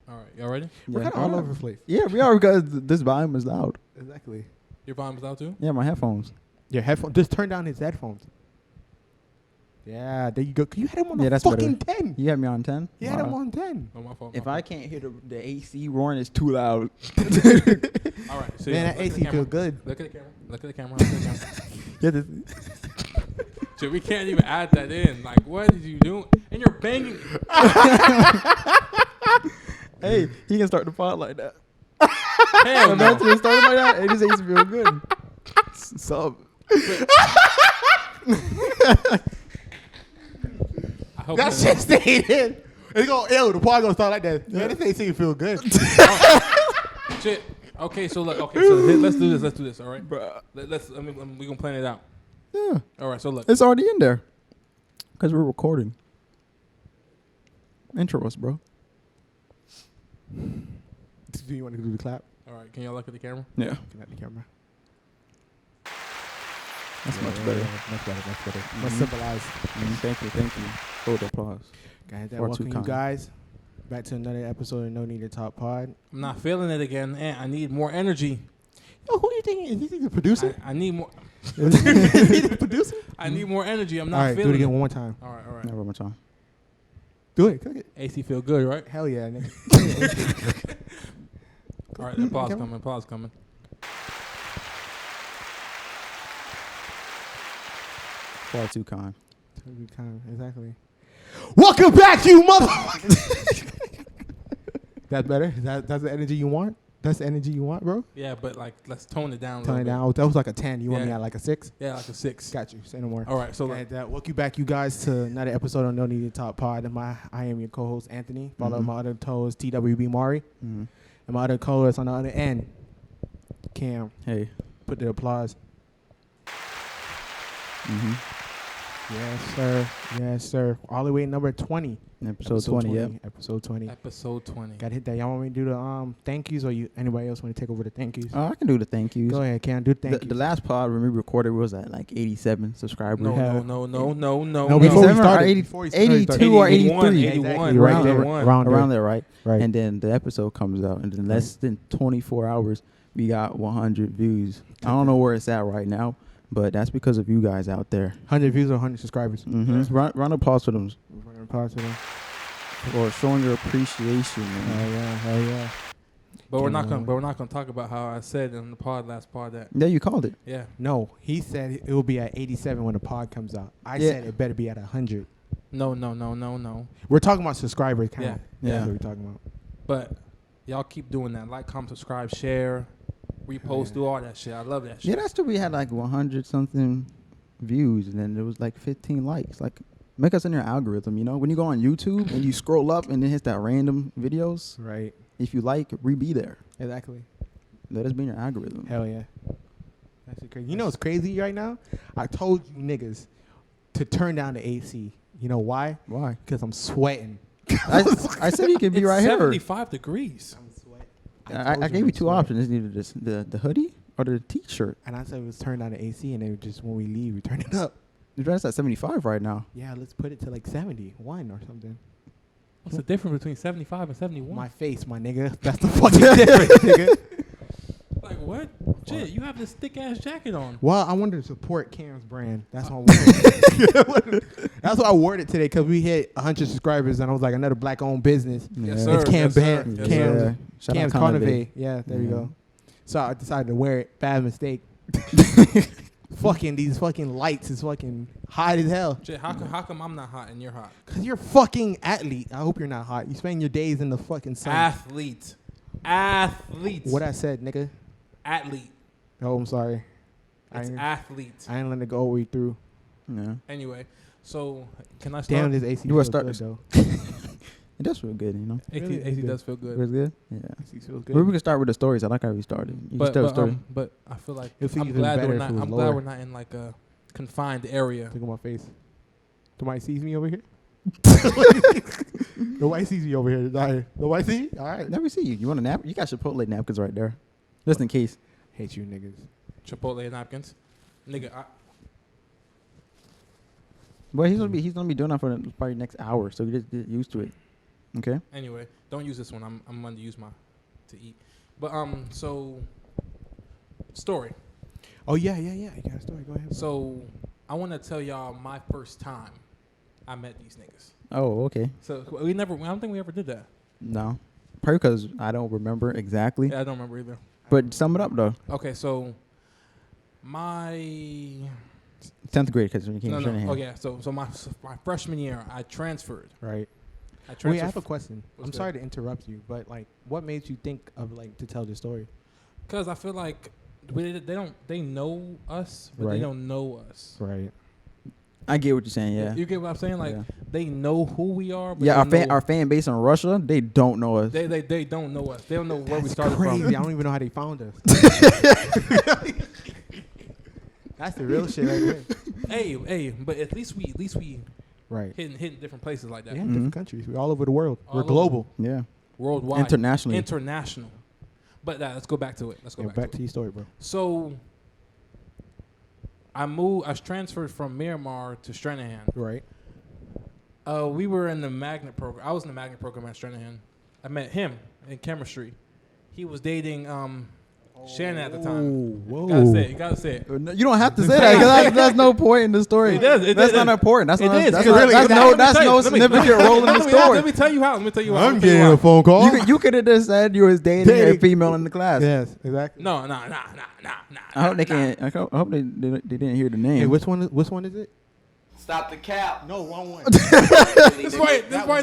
All right, y'all ready? We're kind of all over the place. Yeah, we are because this volume is loud. Exactly. Your volume's out too? Yeah, my headphones. Your headphones. Just turn down his headphones. Yeah, there you go. You had him on Yeah, a that's fucking better. 10. You had me on 10? You had him on 10. Oh, my fault. If I can't hear the AC roaring, it's too loud. All right. So Man, yeah, that AC feel good. Look at the camera. Look at the camera. Look at the camera. Yeah, this, Shit, we can't even add that in. Like, what did you do? And you're banging. hey, he can start the pod like that. Hell no. Imagine it started like that. Hey, this AC feel good. Sub. I hope That shit stayed in. It's gonna, the pod gonna start like that. Man, this AC feel good. Shit. Okay, so look. Okay, so let's do this. Let's do this. All right. Let's. I mean, we gonna plan it out. Yeah. All right. So look. It's already in there. Because we're recording. Intro us, bro. Do you want to do the clap? All right. Can y'all look at the camera? Yeah. Looking at the camera. That's much better. Much better. Much better. Much civilized. Thank you. Hold the applause. Guys, Far too welcome you kind. guys back to another episode of No Need to Talk Pod. I'm not feeling it again. I need more energy. Yo, who do you think is he the producer? I need more. Is he the producer? I need more energy. I'm not All right, do feeling it again one more time. All right. Never my time. Do it. Cook it. AC feel good, right? Hell yeah, nigga. All right. Applause coming. Applause coming. Far too kind. Exactly. Welcome back, you motherfucker. That's better. That's the energy you want. That's the energy you want, bro. Yeah, but like, let's tone it down. Turn it down. That was like a 10. You want me Yeah. at like a 6? Yeah, like a 6. Got you. Say no more. All right. So Okay, welcome back, you guys, to another episode of No Need to Talk Pod. And I am your co-host Anthony. Follow my other co-host TWB Mari, and my other co-host on the other end, Cam. Hey. Put the applause. Mm-hmm. Yes, sir. All the way at number 20. Episode 20, yeah. Episode 20. Episode 20. Got to hit that. Y'all want me to do the thank yous, or anybody else want to take over the thank yous? I can do the thank yous. Go ahead, Cam. Do the thank yous. The last pod when we recorded was at like 87 subscribers. No. No, before we started. 82 or 83. 81. Right there. Around there, right? Right. And then the episode comes out, and in less than 24 hours, we got 100 views. I don't know where it's at right now, but that's because of you guys out there. 100 views or 100 subscribers. Mm-hmm. Round of applause for them. Round of applause to them. For showing your appreciation, man. Hell yeah. But we're not gonna talk about how I said in the last pod that. Yeah, you called it. Yeah. No, he said it will be at 87 when the pod comes out. I said it better be at 100. No. We're talking about subscriber count. Yeah. That's what we're talking about. But y'all keep doing that. Like, comment, subscribe, share, repost, do all that shit. I love that shit. Yeah, that's true. We had like 100 something views, and then there was like 15 likes. Like, make us in your algorithm, you know? When you go on YouTube and you scroll up and it hits that random videos, Right. if you like, we be there. Exactly. Let us be in your algorithm. Hell yeah. That's crazy. You know what's crazy right now? I told you niggas to turn down the AC. You know why? Why? Because I'm sweating. I said you could be It's right here. 75 degrees. I'm sweating. I gave you two options. It's either the hoodie or the t-shirt. And I said it was turn down the AC, and then just when we leave, we turn it up. The dress at 75 right now. Yeah, let's put it to like 71 or something. What's the difference between 75 and 71? My face, my nigga. That's the fucking difference, nigga. Like, what? Shit, you have this thick-ass jacket on. Well, I wanted to support Cam's brand. That's why I wanted. That's why I wore it today, because we hit 100 subscribers, and I was like, another black-owned business. Yes, Yeah. sir. It's Cam Yes, sir. Band. Yes, Cam's, sir. Shout out Cam's CONAVÉ. CONAVÉ. Yeah, there you go. So I decided to wear it. Bad mistake. Fucking these fucking lights is fucking hot as hell. Shit, how come I'm not hot and you're hot? Cause you're fucking athlete. I hope you're not hot. You spend your days in the fucking sun. Athlete. What I said, nigga. Athlete. Oh, I'm sorry. It's athlete. I ain't letting it go all the way through. Yeah. Anyway, so can I start? Damn, this AC You wanna feels start good, this? though. It does feel good, you know. Really AC good. does feel good. Feels good? Yeah. AC feels good. Maybe we can start with the stories. I like how we started. You But can start with but I feel like It'll feel I'm even glad better we're if it not. was I'm lower. glad we're not in like a confined area. Look at my face. Somebody sees me over here? Nobody sees me over here. Nobody see me? All right. Let me see you. You want a nap? You got Chipotle napkins right there. Just in case. Hate you niggas. Chipotle napkins, nigga. Well, he's gonna be doing that for probably next hour, so you just get used to it. Okay. Anyway, don't use this one. I'm going to use my to eat. But so story. Oh yeah. You got a story. Go ahead. So I want to tell y'all my first time I met these niggas. Oh, okay. So I don't think we ever did that. No. Probably because I don't remember exactly. Yeah, I don't remember either. But sum it up, though. Okay, so my 10th grade, because when you came to Shanahan. Oh yeah, so my freshman year, I transferred. Right. Wait, I have a question. I'm sorry to interrupt you, but like, what made you think of like to tell this story? Because I feel like they know us, but they don't know us. Right. I get what you're saying, yeah. You get what I'm saying? Like, they know who we are, but our fan base in Russia, they don't know us. They don't know us. They don't know where we That's started crazy. from. I don't even know how they found us. That's the real shit right there. Hey, but at least we Right. hitting different places like that. Yeah, different countries. We're all over the world. All We're over. global. Yeah. Worldwide. International. But let's go back to it. Let's go back to your story, bro. So I transferred from Miramar to Stranahan. Right. We were in the magnet program. I was in the magnet program at Stranahan. I met him in chemistry. He was dating Shannon at the time. Whoa. You gotta say it. You don't have to say that because that's no point in the story. It does. That's not important. That's no significant role in the story. Let me tell you how. I'm getting a phone call. You could have just said you was dating a female in the class. Yes, exactly. No. I hope they can't. I hope they didn't hear the name. Hey, which one is it? Stop the cap. No, wrong one. That's why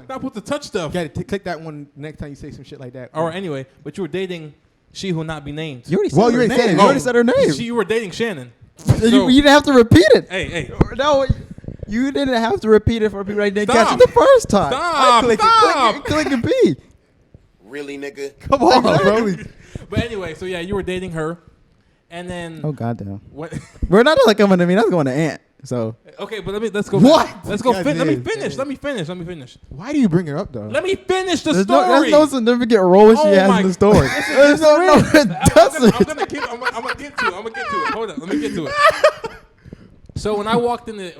not put the touch stuff. You gotta click that one next time you say some shit like that. All right. Anyway, but you were dating she who will not be named. You already said her name. You already said her name. You were dating Shannon. You didn't have to repeat it. Hey. No, you didn't have to repeat it for people that didn't Stop. catch it the first time. Stop. Click and B. Really, nigga? Come on, bro. But anyway, so yeah, you were dating her, and then Oh goddamn. what? We're not like coming to me. That's going to Ant. So Okay, but let's go. What? Back. Let's go. God Let me damn. finish. Let me finish. Why do you bring her up though? Let me finish the there's story. no significant role she Oh has my- in the story. Listen, It doesn't. I'm gonna get to it. Hold on, let me get to it. So when I walked in, it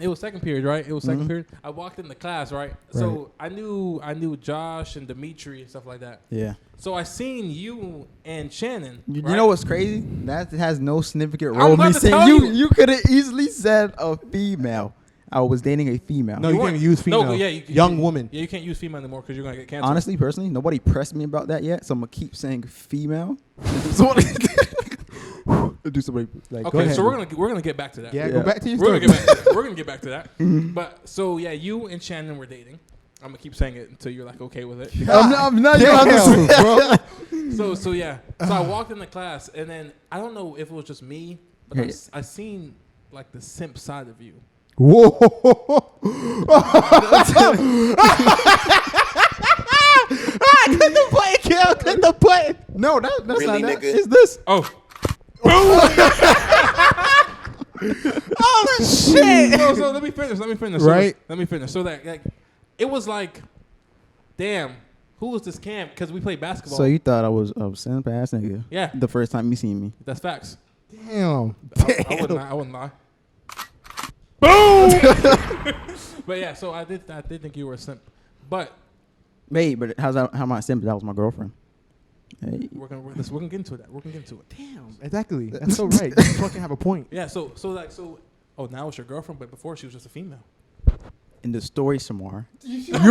was second period, right? It was second period. I walked in the class, right? So I knew Josh and Dimitri and stuff like that. Yeah. So I seen you and Shannon. You right? know what's crazy? That has no significant I'm role. about Me to saying tell you. you could have easily said a female. I was dating a female. No, you can't use female. No, yeah, young woman. Yeah, you can't use female anymore because you're gonna get canceled. Honestly, personally, nobody pressed me about that yet, so I'm gonna keep saying female. Do somebody like go Okay, ahead. so we're gonna get back to that. Yeah, Yeah. go back to your We're story. gonna get back to that. But so yeah, you and Shannon were dating. I'm gonna keep saying it until you're like okay with it. I'm not. You don't have to say bro. So yeah. So I walked in the class, and then I don't know if it was just me, but Hey. I seen like the simp side of you. Whoa. Click the button, Kel. Click the button. No, that's Really, not that. nigga? It's this. Oh. Oh shit. So let me finish. Right. Let me finish. So that like, it was like, damn, who was this Cam? Because we played basketball. So you thought I was a simp ass nigga? Yeah. The first time you seen me. That's facts. Damn. I wouldn't lie. Boom. But yeah, so I did think you were a simp, but Wait, but how am I simp? That was my girlfriend. Hey. we're gonna get into that. We're gonna get into it. Damn. Exactly. That's so right. You fucking have a point. Yeah. So. Oh, now it's your girlfriend, but before she was just a female. In the story some more. You see what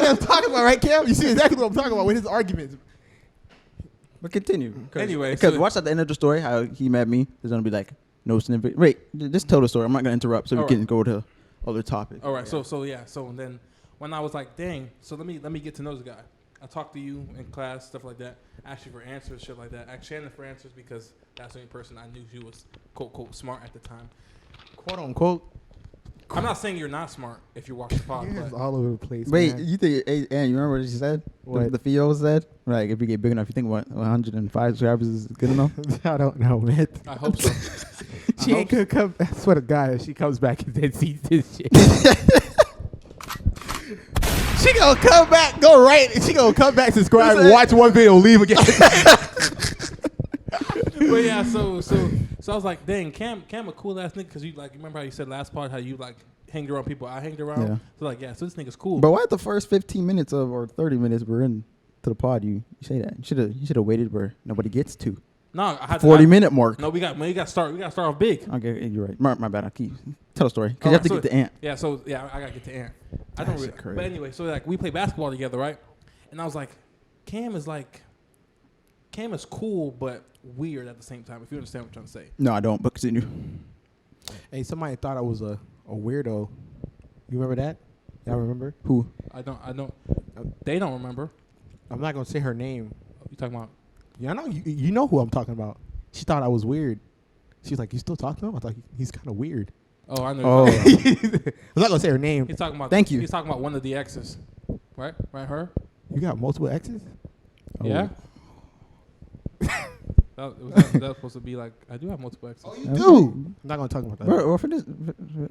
I'm talking about, right, Kel? You see exactly what I'm talking about with his arguments. But continue. Anyway, because so- watch at the end of the story how he met me. There's gonna be like no significant. Wait, just tell the story. I'm not gonna interrupt, so we All can right. go to other topics. All right. So and then when I was like, dang. So let me get to know this guy. I talked to you in class, stuff like that. Asked you for answers, shit like that. Asked Shannon for answers because that's the only person I knew she was quote smart at the time. Quote unquote. I'm not saying you're not smart if you watch the pod, It's but all over the place. Wait, man. you think? Hey, Ann, you remember what she said? What? The Theo said, like, if you get big enough, you think 105 subscribers is good enough? I don't know, man. I hope so. She ain't gonna come. I swear to God, if she comes back and then sees this shit. She gonna come back, go right. She gonna come back, subscribe, watch one video, leave again. But yeah, so I was like, dang, Cam a cool ass nigga, because you like remember how you said last part how you like hanged around people I hanged around. Yeah. So like, yeah, so this nigga's cool. But why at the first 15 minutes or 30 minutes we're in to the pod, you say that? You should have waited where nobody gets to. No, I had 40-minute mark. No, we got to start off big. Okay, you're right. My bad. Tell the story because you have to get to Ant. Yeah, so I gotta get to Ant. I don't really, crazy. but anyway, so like we play basketball together, right? And I was like, Cam is cool but weird at the same time. If you understand what I'm trying to say. No, I don't. But continue. Hey, somebody thought I was a weirdo. You remember that? Y'all remember? Who? I don't. They don't remember. I'm not gonna say her name. You talking about? Yeah, I know you know who I'm talking about. She thought I was weird. She was like, "You still talking to him?" I thought he's kind of weird. Oh, I know. Oh. I'm not gonna say her name. He's talking about. Thank you. He's talking about one of the exes, right? Her. You got multiple exes? Oh. Yeah. that was supposed to be like, I do have multiple exes. You do. I'm not gonna talk about that. Bro, for this,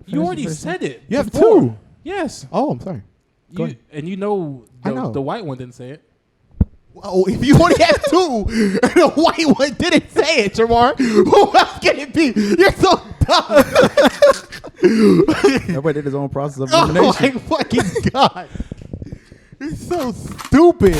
You already said it. You have before. two. Yes. Oh, I'm sorry. Go ahead. And you know I know. the white one didn't say it. Oh, if you only have two, and the white one didn't say it, Jamar, who else can it be? You're so dumb. Everybody did his own process of Oh elimination. my fucking god! It's so stupid.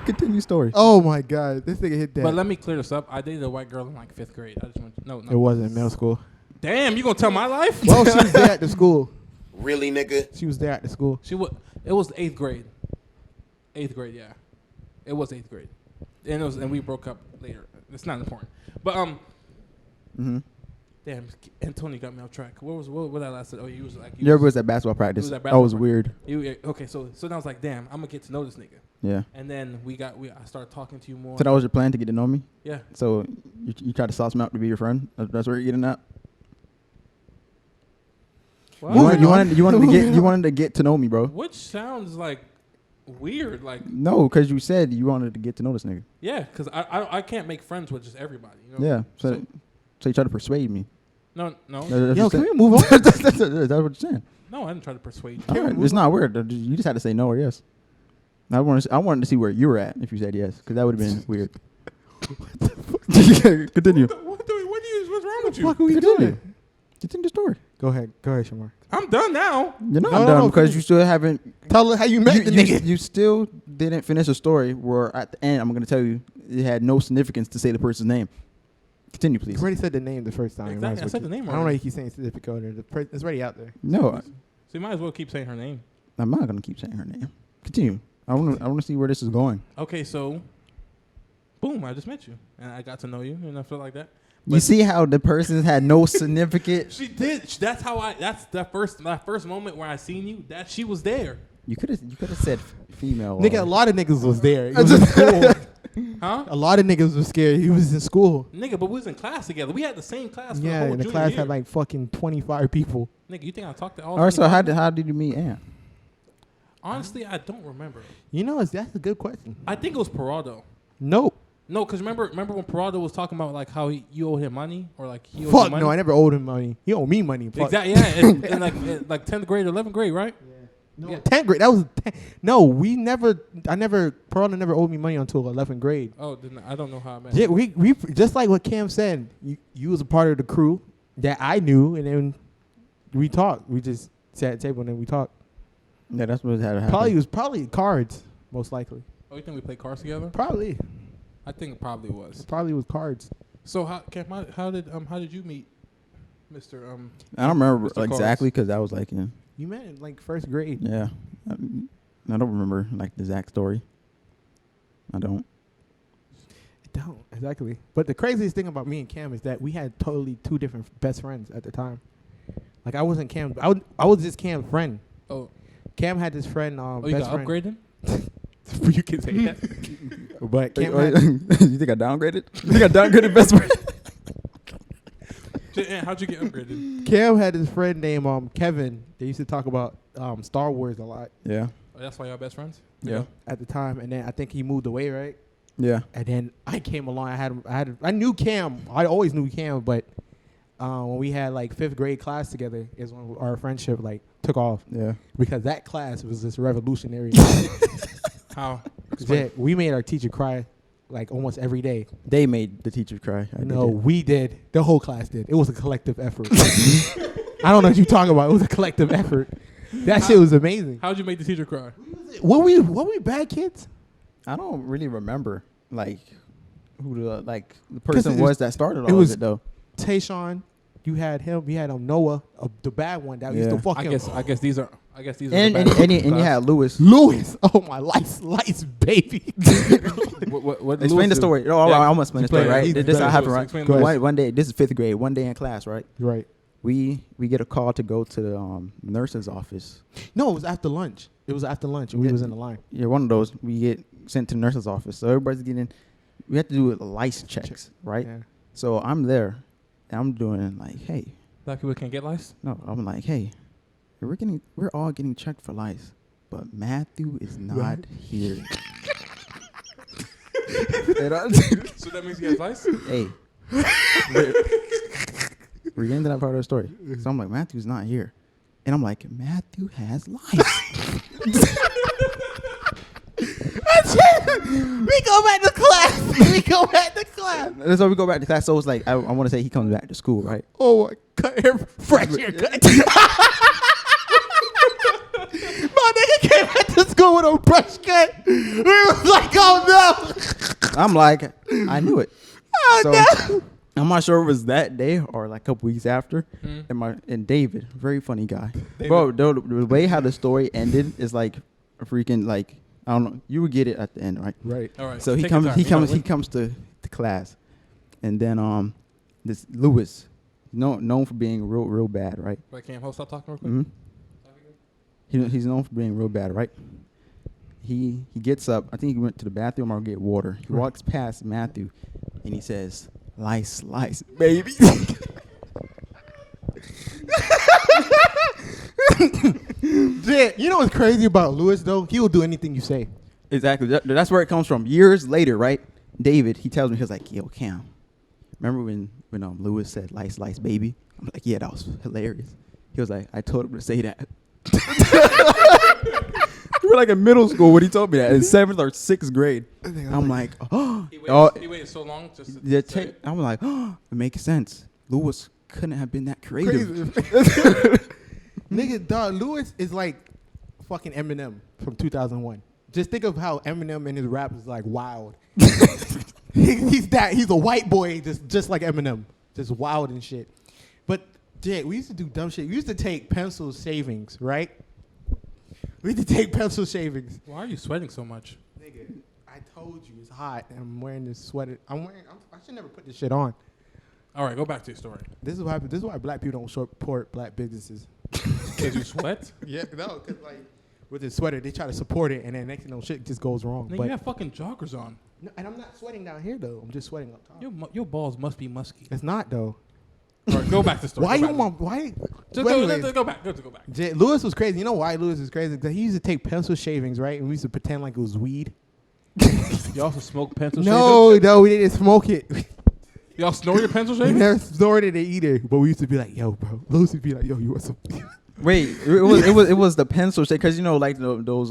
Continue story. Oh my god, this nigga hit that. But let me clear this up. I dated a white girl in like 5th grade. I just want no. It wasn't middle school. Damn, you gonna tell my life? Well, she was there at the school. Really, nigga? She was there at the school. It was 8th grade. 8th grade, yeah. It was 8th grade, and we broke up later. It's not important. But damn, Antonio got me off track. What I last said? Oh, you was like You ever was at basketball practice? That was weird. Okay, so then I was like, damn, I'm gonna get to know this nigga. Yeah. And then I started talking to you more. So that was your plan to get to know me? Yeah. So you tried to sauce me out to be your friend? That's where you're getting at? What? You wanted to get to know me, bro. Which sounds like weird, like No, because you said you wanted to get to know this nigga. yeah, because I can't make friends with just everybody. You know? Yeah. So you tried to persuade me. No, Yo, can we move on? That's what you're saying. no, I didn't try to persuade you. All right. It's not weird. You just had to say no or yes. I wanted to see where you were at if you said yes, because that would have been weird. Continue. What's wrong with you? What are we Continue. doing? Continue the story. Go ahead, Shamar. I'm done now. You're not No, done because finish. you still haven't. Tell her how you met the nigga. You still didn't finish the story. Where at the end, I'm going to tell you, it had no significance to say the person's name. Continue, please. You already said the name the first time. Exactly, I said the name I don't know already. you keep saying specific order. It's already out there. No, So you might as well keep saying her name. I'm not going to keep saying her name. Continue. I want to see where this is going. Okay, so boom, I just met you and I got to know you and I feel like that. You see how the person had no significant. She did. That's how that's that first moment where I seen you. That she was there. You could have said female. Nigga, a lot of niggas was there. He was in school. Huh? A lot of niggas was scared. He was in school. Nigga, but we was in class together. We had the same class. For Yeah, the whole and the junior class year. had like fucking 25 people. Nigga, you think I talked to all? All right, so 25? how did you meet Ant? Honestly, I don't remember. You know, that's a good question. I think it was Parado. Nope. No, because remember when Parado was talking about like how you owe him money or like he owed Fuck you money? no, I never owed him money. He owed me money. Fuck. Exactly. Yeah, in like 10th grade, 11th grade, right? No, Yeah. 10th grade. That was 10. No, Peralta never owed me money until 11th grade. Oh, then I don't know how I met. Yeah, we just like what Cam said. You was a part of the crew that I knew, and then we talked. We just sat at the table and then we talked. Yeah, that's what had to happen. Probably cards, most likely. Oh, you think we played cards together? Probably I think it probably was. was cards. So how did you meet Mr. I don't remember Mr. exactly because I was like in. You met in like first grade. Yeah. I don't remember like the exact story. I don't. I don't exactly. But the craziest thing about me and Cam is that we had totally two different best friends at the time. Like I wasn't Cam. I was just Cam's friend. Oh, Cam had this friend. you best got friend. upgraded? You can say that. But Cam had, You think I downgraded? You think I downgraded best friend? How'd you get upgraded? Cam had his friend named Kevin. They used to talk about Star Wars a lot Yeah. Oh, that's why y'all best friends? Yeah. at the time, and then I think he moved away, right? Yeah. And then I came along. I knew Cam. I always knew Cam, but when we had like 5th grade class together is when our friendship like took off Yeah. because that class was just revolutionary. How? Yeah, we made our teacher cry like almost every day. They made the teacher cry. I No, did. we did. The whole class did. It was a collective effort. I don't know what you talking about. It was a collective effort. That shit was amazing. How'd you make the teacher cry? What we bad kids? I don't really remember like who the person it was was- that started it all was- of it though. Tayshawn, you had him. You had Noah, the bad one that used to Yeah. fuck I him. guess these are. And you had Lewis. Lewis. Oh my lights, baby. What Explain the story. Oh, I'm gonna explain the story, Explain it. right? He's This better. happened, right? Explain Go ahead. One day, this is 5th grade. One day in class, right? Right. We get a call to go to the nurse's office. No, it was after lunch. It was after lunch, and we was in the line. Yeah, one of those. We get sent to the nurse's office. So everybody's getting. We have to do lice checks, right? Yeah. So I'm there, and I'm doing like, hey, Black people can't get lice. no, I'm like, hey, we're all getting checked for lice, but Matthew is not here. And So that means he has lice. hey, we're getting to that part of the story. So I'm like, Matthew's not here. And I'm like, Matthew has lice. We go back to class. We go back to class. And so we go back to class. So it's like, I want to say he comes back to school, right? Oh, cut hair, fresh haircut. My nigga came back to school with a brush cut. We was like, oh no. I'm like, I knew it. Oh So no. I'm not sure if it was that day or like a couple weeks after. Mm. And David, very funny guy. David. Bro, the way how the story ended is like a freaking like, I don't know. You would get it at the end, right? Right. All right. So he take your comes time. he comes to class, and then this Lewis, known for being real bad, right? Wait, Cam, hold, stop talking real quick. He's known for being real bad, right? He gets up. I think he went to the bathroom or get water. He walks past Matthew, and he says, "Lice, baby." Yeah, you know what's crazy about Lewis though? He will do anything you say. Exactly. That's where it comes from. Years later, right? David, he tells me, he was like, "Yo, Cam, remember when Lewis said lice, baby?" I'm like, "Yeah, that was hilarious." He was like, "I told him to say that." We were like in middle school when he told me that in 7th or 6th grade. I'm like, oh, He waited so long just to yeah, say it. I'm like, oh, it makes sense. Lewis couldn't have been that creative. Nigga, dog, Lewis is like fucking Eminem from 2001. Just think of how Eminem and his rap is like wild. He's a white boy just like Eminem, just wild and shit. But yeah, we used to do dumb shit. We used to take pencil shavings, right? We used to take pencil shavings. Why are you sweating so much? Nigga, I told you it's hot and I'm wearing this sweater. I should never put this shit on. All right, go back to your story. This is what happens. This is why black people don't support black businesses. Because you sweat? Yeah, no, because like with the sweater, they try to support it, and then next thing you know, shit just goes wrong. Nigga, But you have fucking joggers on. no, and I'm not sweating down here though. I'm just sweating up top. Your balls must be musky. It's not though. All right, go back to the story. Why Go you back. want? Why? Just Well, anyways, go back. Go back. Lewis was crazy. You know why Lewis was crazy? Because he used to take pencil shavings, right? And we used to pretend like it was weed. You also smoke pencil No, shavings? no, we didn't smoke it. Y'all snort your pencil We shavings? never snorted it either. But we used to be like, yo, bro. Lewis would be like, yo, you want some? Wait, it was the pencil shake, because like those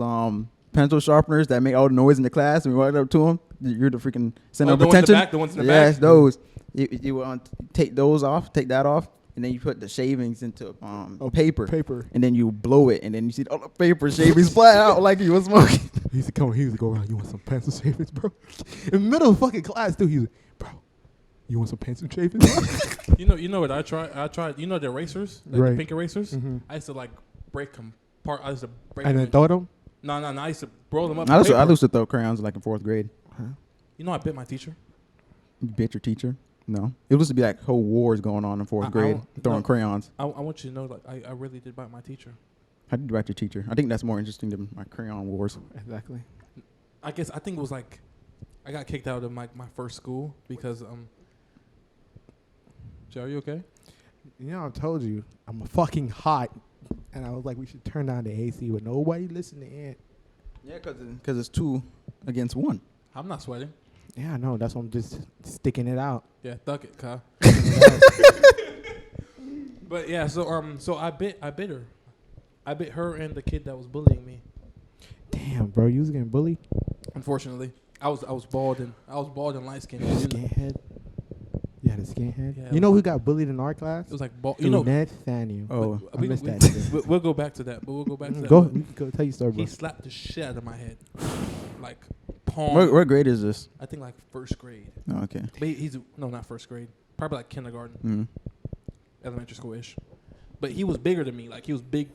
pencil sharpeners that make all the noise in the class, and we walked up to them. You're the freaking center of the ones in the attention. back, the ones in the yes, back? those. You take that off, and then you put the shavings into paper, and then you blow it, and then you see all the paper shavings fly out like you was smoking. He used to come. He used to go around. You want some pencil shavings, bro? In the middle of fucking class, too. He was like, bro, you want some pencil shavings? You know what I tried. You know the erasers, like Right. the pink erasers. Mhm. I used to like break them apart. I used to break And them. then throw them. No. I used to roll them up. I in paper. used to throw crayons like in 4th grade. You know I bit my teacher. You bit your teacher? No, it used to be like whole wars going on in 4th grade, throwing crayons. I want you to know, like I really did bite my teacher. How did you bite your teacher? I think that's more interesting than my crayon wars. Exactly. I think it was like I got kicked out of my first school because Jay, are you okay? You know, I told you I'm fucking hot, and I was like, we should turn down the AC, but nobody listened to it. Yeah, because it's 2 against 1. I'm not sweating. Yeah, I know. That's why I'm just sticking it out. Yeah, thug it, Kyle. But yeah, so I bit her. I bit her and the kid that was bullying me. Damn, bro, you was getting bullied. Unfortunately, I was bald and light skinned. Skinhead. Yeah, had a skinhead. Yeah, You know who got bullied in our class? It was like, you know, Nathaniel. Oh, I missed that. Nigga. we'll go back to that. But we'll go back to that. Go tell your story, bro. He slapped the shit out of my head, like palm. What grade is this? I think like first grade. Oh, okay. But he's no, not first grade. Probably like kindergarten, elementary school ish. But he was bigger than me. Like he was big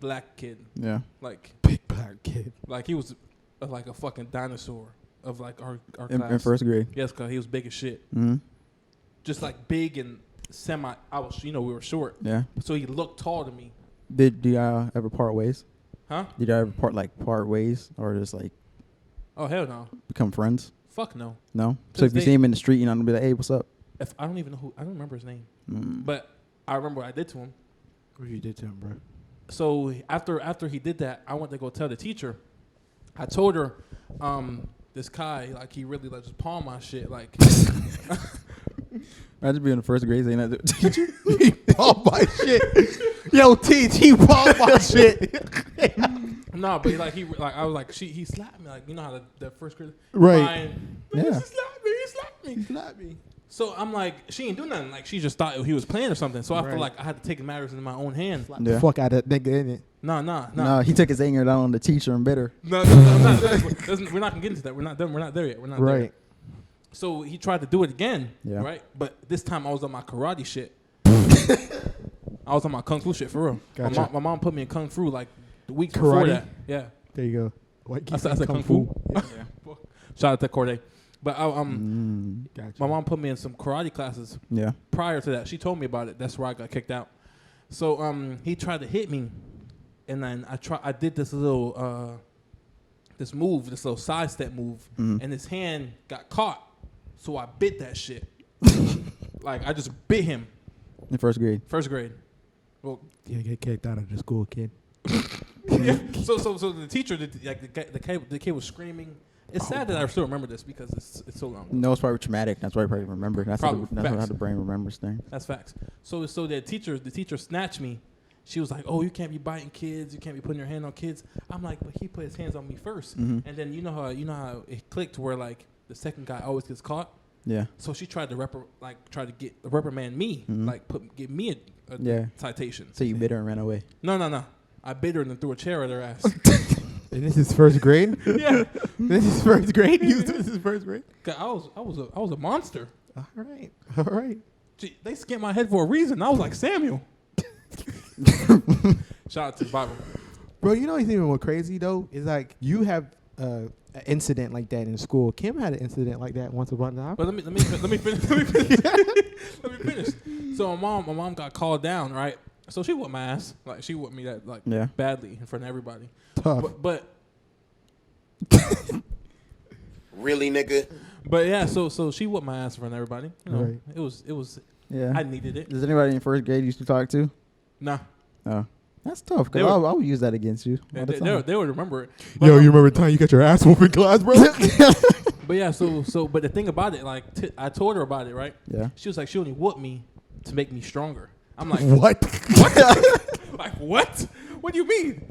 black kid. Yeah. Like Big black kid. like he was like a fucking dinosaur of like our In class. first grade. Yes, cause he was big as shit. Mm-hmm. Just like big and semi. We were short. Yeah. So he looked tall to me. Did y'all ever part ways? Huh? Did y'all ever part ways or just like Oh hell no. become friends? Fuck no. No. To So if this you day- see him in the street, you're not gonna be like, "Hey, what's up?" If I don't even know I don't remember his name. Mm. But I remember what I did to him. What you did to him, bro? So after he did that, I went to go tell the teacher. I told her, this guy, like he really like just palm my shit, like Imagine being in the first grade saying that to a teacher. He palmed my shit. Yo, Teach, he palmed my shit. no, but like I was like he slapped me, like you know how the first grade Right. Ryan, Yeah. he slapped me. Slapped me. So I'm like, she ain't do nothing. Like she just thought he was playing or something. So I feel Right. like I had to take matters into my own hand. Slap Yeah. the fuck out of that nigga, innit? No, he took his anger down on the teacher and bit her. No, we're not gonna get into that. We're not done. We're not there yet. We're not there. Right. So he tried to do it again, Yeah. right? But this time I was on my karate shit. I was on my kung fu shit for real. Gotcha. My mom put me in kung fu like the week before Karate? that. Yeah, There you go. White I said kung fu. Shout out to Corday. But Gotcha. my mom put me in some karate classes Yeah. prior to that. She told me about it. That's where I got kicked out. So he tried to hit me, and then I did this little this little sidestep move, and his hand got caught. So I bit that shit. Like I just bit him. In first grade. First grade. Well, Yeah, get kicked out of the school, kid. yeah. So the teacher, the kid was screaming. It's sad that I still remember this because it's so long ago. No, it's probably traumatic. That's why you probably remember. That's how Facts. the brain remembers things. That's facts. So the teacher snatched me. She was like, "Oh, you can't be biting kids. You can't be putting your hand on kids." I'm like, "But he put his hands on me first." Mhm. And then you know how it clicked where like the second guy always gets caught. Yeah. So she tried to reprimand me, like give me a Yeah. citation. So you bit her and ran away. No. I bit her and then threw a chair at her ass. And this is first grade? Yeah. This is first grade? This is first grade? 'Cause I was a monster. All right. All right. Gee, they skinned my head for a reason. I was like Samuel. Shout out to the Bible. Bro, you know what's even more crazy, though? Is like you have an incident like that in school. Kim had an incident like that once upon a time. But let me finish. Let me finish. So my mom got called down, right? So she whooped my ass. Like she whooped me that like Yeah. badly in front of everybody. Tough. But Really, nigga? yeah, so she whooped my ass in front of everybody. You know, Right. it was Yeah. I needed it. Does anybody in first grade you used to talk to? Nah. Oh. That's tough, They because were- I would use that against you. Yeah, all the they time. would remember it. Yo, you remember the time you got your ass whooped in class, bro? But yeah, but the thing about it, like I told her about it, right? Yeah. She was like, she only whooped me to make me stronger. I'm like, What? like what? What do you mean?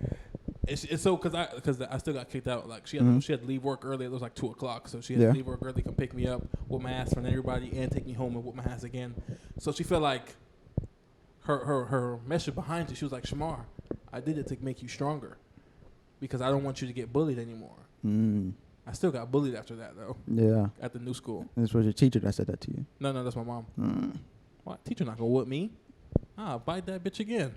It's so because I still got kicked out. Like she had to leave work early. It was like 2:00, so she had Yeah. to leave work early, come pick me up, whoop my ass in front of everybody, and take me home and whoop my ass again. So she felt like her message behind it. She was like, Shamar, I did it to make you stronger because I don't want you to get bullied anymore. Mm. I still got bullied after that though Yeah. at the new school. And this was your teacher that said that to you. No, that's my mom. Mm. What? Teacher not gonna whoop me? I'll bite that bitch again.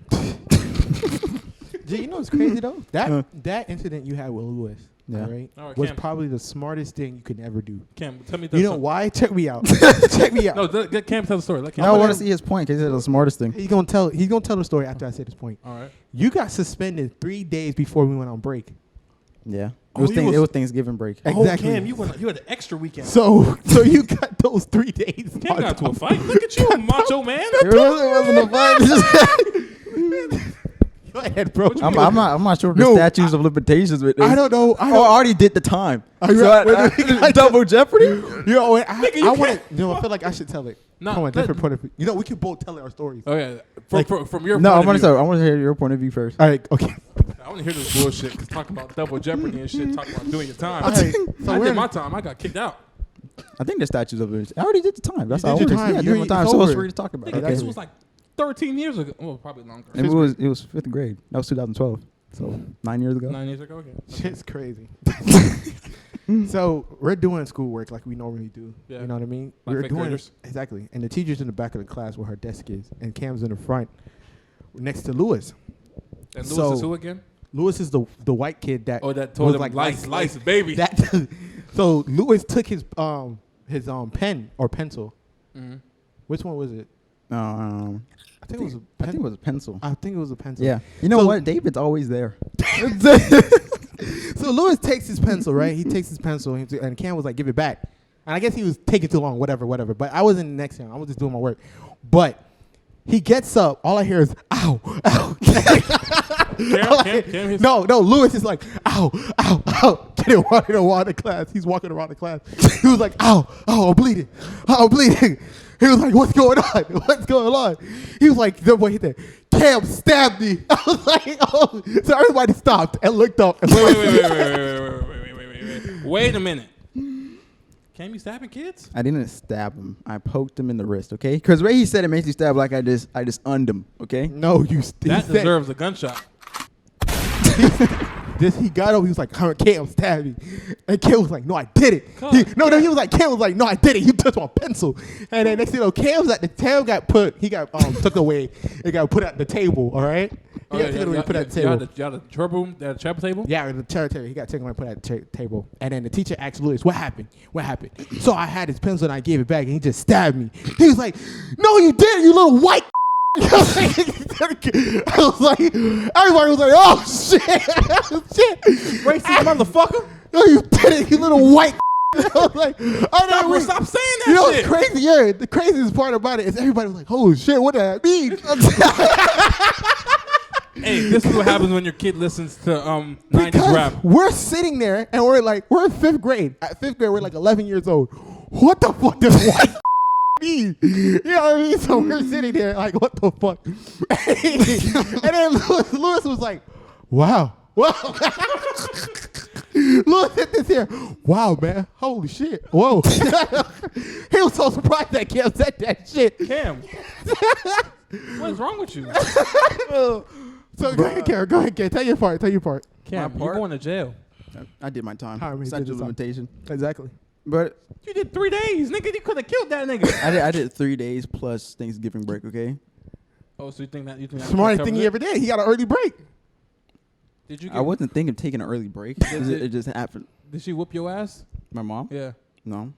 Gee, you know what's crazy, though? That incident you had with Lewis, Yeah. right, All right, was Cam. probably the smartest thing you could ever do. Cam, tell me. You know why? Check me out. Check me out. No, let Cam tell the story. Let Cam. I want to see his point because he's the smartest thing. He's gonna tell the story after I say this point. All right. You got suspended 3 days before we went on break. Yeah. It Oh, was, you was- it was Thanksgiving break. Exactly. Oh, Cam, you had an extra weekend. So you got those 3 days. Cam got into a fight. Look at you, macho man. It wasn't a fight. It's just- Go ahead, bro. I'm not sure if the No, statutes of limitations with this. I don't know. I already did the time. Are you So right? I double jeopardy? Yo, I you want to. No, I feel like I should tell it. No, From a let- different point of view. You know, we can both tell our stories. Oh yeah, Like- from your No, I point want of view. to. I want to hear your point of view first. All right. Okay. I want to hear this bullshit. Cause talking about double jeopardy and shit, talking about doing your time. All right. I So did my time. I got kicked out. I think the statues of it. I already did the time. That's You how did it your works. time. Yeah, I You- did my it's time. So it's over. free to talk about. Nigga, Okay. this was like 13 years ago. Well, probably longer. It was 5th grade. That was 2012. So 9 years ago. 9 years ago. Okay. Shit's crazy. So we're doing schoolwork like we normally do. Yeah. You know what I mean? Like We're fifth doing graders. exactly. And the teacher's in the back of the class where her desk is, and Cam's in the front, next to Lewis. And Lewis So- is who again? Lewis is the white kid that Oh, that told was him like lice, baby. That so Lewis took his pen or pencil. Mm-hmm. Which one was it? I I think it was a I think it was a pencil. I think it was a pencil. Yeah. You know So- what? David's always there. So Lewis takes his pencil, right? He takes his pencil, and Cam was like, "Give it back." And I guess he was taking too long, whatever. But I wasn't next to him. I was just doing my work. But he gets up. All I hear is, "Ow, ow." Cam his- No, Lewis is like, "Ow, ow, ow." Getting walking around the class. He's walking around the class. He was like, "Ow, ow, I'm bleeding. I'm bleeding." He was like, "What's going on? What's going on?" He was like, "The boy hit that. Cam stabbed me." I was like, "Oh!" So everybody stopped and looked up. And Wait a minute. Can you stabbing kids? I didn't stab him. I poked him in the wrist, okay? Because the way he said it makes you stab like I just unned him, okay? No, That deserves a gunshot. He got up. He was like, "Cam stabbed me," and Cam was like, "No, I did it." God. He was like, Cam was like, "No, I did it. You touched my pencil." And then next thing you know, Cam got put. He got took away. It got put at the table. All right. He got taken away and put at the table. You had the trouble, the chapel table? Yeah, the chair table. He got taken away and put at the table. And then the teacher asked Lewis, "What happened? What happened?" So I had his pencil and I gave it back, and he just stabbed me. He was like, "No, you didn't, you little white." I was like, everybody was like, "Oh shit, shit, Racist motherfucker. No, you didn't, you little white." I was like, Stop saying that You know what's shit. crazy? Yeah, the craziest part about it is everybody was like, "Oh shit, what does that mean?" Hey, this is what happens when your kid listens to 90s Because rap. we're sitting there and we're in 5th grade. At 5th grade, we're like 11 years old. What the fuck does white mean? You know what I mean? So we're sitting there like, what the fuck? And then Lewis was like, "Wow. Wow." Lewis hit this here. "Wow, man. Holy shit. Whoa." He was so surprised that Cam said that shit. Cam, what is wrong with you? So go ahead, Cam. Go ahead, Cam. Tell your part. Cam, you're going to jail. I did my time. How many Statute did of you limitation. Exactly. But You did 3 days, nigga. You could have killed that nigga. I did 3 days plus Thanksgiving break, okay? Oh, so you think that Smartest thing he ever did. He got an early break. Did you? I wasn't thinking of taking an early break. It just happened. Did she whoop your ass? My mom? Yeah. No.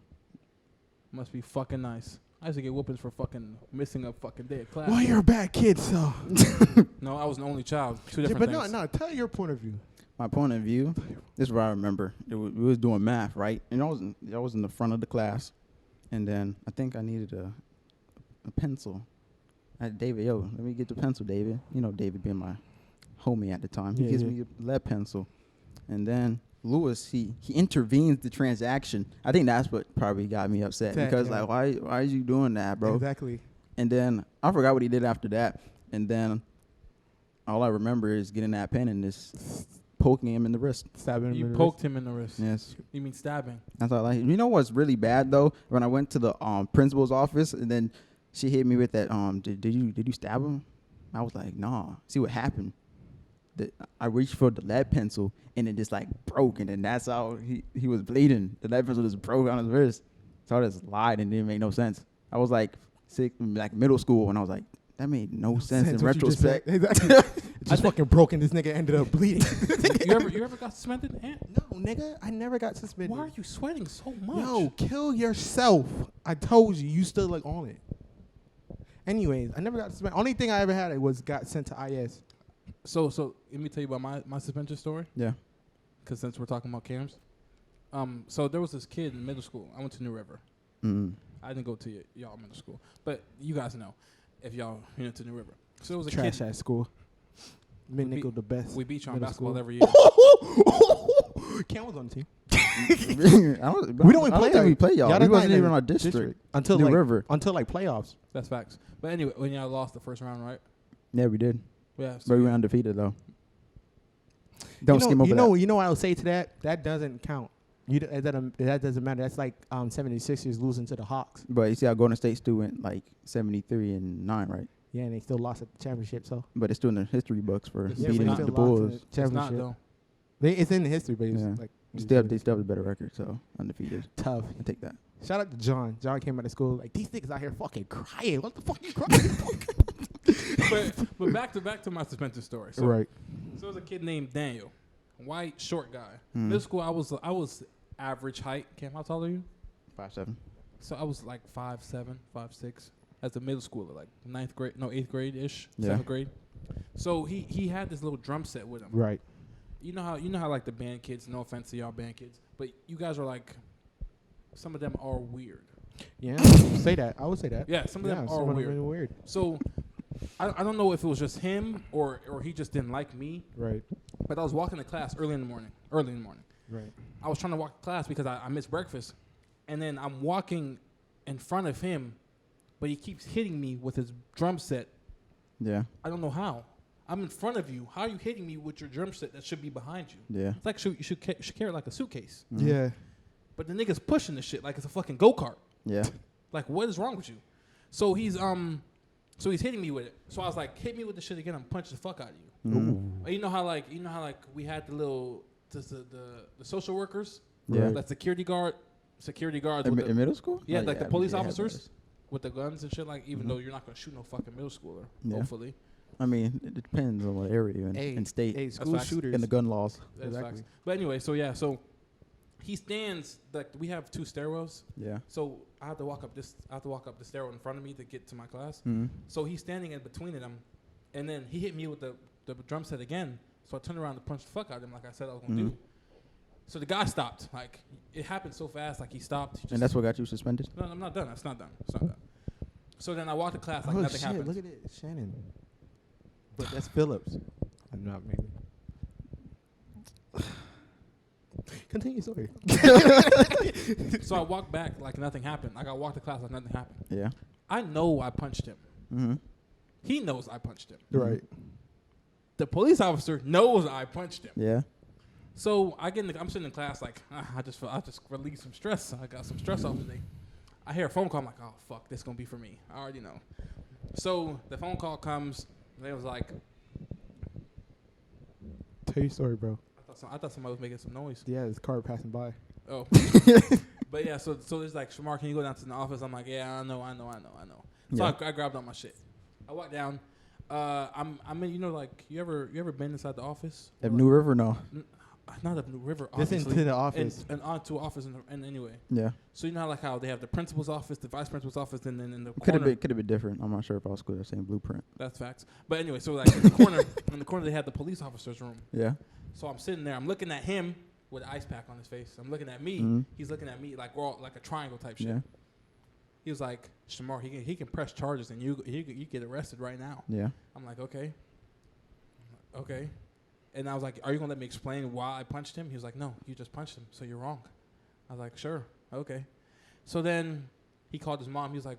Must be fucking nice. I used to get whoopings for fucking missing a fucking day of class. Well, you're a bad kid, so. No, I was an only child. Two Yeah, different but things. no. Tell your point of view. My point of view, this is what I remember. We was doing math, right? And I was in the front of the class. And then I think I needed a pencil. I had David, "Yo, let me get the pencil, David." You know, David being my homie at the time. He Yeah, gives yeah. me a lead pencil. And then Lewis, he intervenes the transaction. I think that's what probably got me upset. Because yeah. like, why are you doing that, bro? Exactly. And then I forgot what he did after that. And then all I remember is getting that pen and just poking him in the wrist. Stabbing him You in the poked him in the wrist. Yes. You mean stabbing? That's all I. You know what's really bad though? When I went to the principal's office and then she hit me with that. Did you stab him? I was like, nah. See what happened? I reached for the lead pencil and it just like broke, and then that's how he was bleeding. The lead pencil just broke on his wrist. So I just lied and it didn't make no sense. I was like middle school, and I was like, that made no sense in what you just said. retrospect. Exactly. It just fucking broke, and this nigga ended up bleeding. you ever got suspended? Ant? No, nigga, I never got suspended. Why are you sweating so much? Yo, kill yourself. I told you, you still like on it. Anyways, I never got suspended. Only thing I ever had was got sent to IS. So let me tell you about my suspension story. Yeah. Because since we're talking about cams, so there was this kid in middle school. I went to New River. Mm. I didn't go to y'all middle school, but you guys know if y'all went to New River. So it was a Trash kid. ass school. Mid nickel the best. We beat you on middle basketball school. every year. Cam was on the team. We We don't even play. think we play y'all. Y'all We not wasn't in even the our district. until New like River. until like playoffs. That's facts. But anyway, when y'all lost the first round, right? Yeah, we did. Yeah. But we were undefeated though. Don't you know, skim over you that. know, you know what I would say to that? That doesn't count. That doesn't matter. That's like 76ers losing to the Hawks. But you see how Golden State still went like 73-9, right? Yeah, and they still lost at the championship. So, But it's still in the history books for Yeah, beating but the still lost in Bulls. It's not championship. though. It's in the history, but it's Yeah. like They still have a better record, so undefeated. tough. I take that. Shout out to John. John came out of school like, these niggas out here fucking crying. What the fuck you crying? but back to my suspension story. So, Right. So there was a kid named Daniel, white, short guy. Mm. Middle school, I was average height. Cam, how tall are you? 5'7". So I was like 5'7", 5'6", as a middle schooler, like 8th grade ish, Yeah. 7th grade. So he had this little drum set with him. Right. You know how like the band kids. No offense to y'all band kids, but you guys are like, some of them are weird. Yeah. Say that. I would say that. Yeah, some of them are weird. Really weird. So I don't know if it was just him or he just didn't like me. Right. But I was walking to class early in the morning. Right. I was trying to walk to class because I missed breakfast. And then I'm walking in front of him, but he keeps hitting me with his drum set. Yeah. I don't know how. I'm in front of you. How are you hitting me with your drum set that should be behind you? Yeah. It's like you should carry it like a suitcase. Mhm. Yeah. But the nigga's pushing the shit like it's a fucking go-kart. Yeah. Like, what is wrong with you? So he's hitting me with it. So I was like, hit me with the shit again. I'm punching the fuck out of you. Mhm. You know how like we had the social workers, Yeah. that security guards In, with the, in middle school? yeah, Oh, like the I police mean, they had officers those. with the guns and shit. Like even Mhm. though you're not gonna shoot no fucking middle schooler, Yeah. hopefully. I mean, it depends on what area and state Hey, school facts. shooters. and the gun laws. That's Exactly. facts. But anyway, so he stands like we have 2 stairwells, Yeah. so I have to walk up the stairwell in front of me to get to my class. Mhm. So he's standing in between them, and then he hit me with the drum set again. So I turned around to punch the fuck out of him, like I said I was gonna Mhm. do. So the guy stopped. Like it happened so fast. Like he stopped. He just, And that's what got you suspended? no, I'm not done. It's not done. So then I walked to class like Oh nothing shit! happened. Look at it, Shannon. But that's Phillips. I'm not maybe. Continue, sorry. So I walked back like nothing happened. Like I walked to class like nothing happened. Yeah. I know I punched him. Mm-hmm. He knows I punched him. Right. The police officer knows I punched him. Yeah. So I'm sitting in class like I just released some stress. I got some stress off today. I hear a phone call. I'm like, oh fuck, this gonna be for me. I already know. So the phone call comes. And it was like, Tell your story, bro. I thought somebody was making some noise. Yeah, this car passing by. Oh, but yeah. So it's like, Shamar, can you go down to the office? I'm like, yeah, I know. So Yeah. I grabbed all my shit. I walked down. I'm in, like you ever been inside the office? At Or New River, no. not at New River. This obviously. into the office. And onto office and anyway. Yeah. So you know like how they have the principal's office, the vice principal's office, and then in the Could corner. have been different. I'm not sure if I was good at the same blueprint. That's facts. But anyway, so like in the corner they had the police officer's room. Yeah. So I'm sitting there. I'm looking at him with an ice pack on his face. I'm looking at me. Mhm. He's looking at me like we're all like a triangle type shit. Yeah. He was like, Shamar, he can press charges and you get arrested right now. Yeah. I'm like, okay. And I was like, are you gonna let me explain why I punched him? He was like, no, you just punched him, so you're wrong. I was like, sure, okay. So then he called his mom. He was like,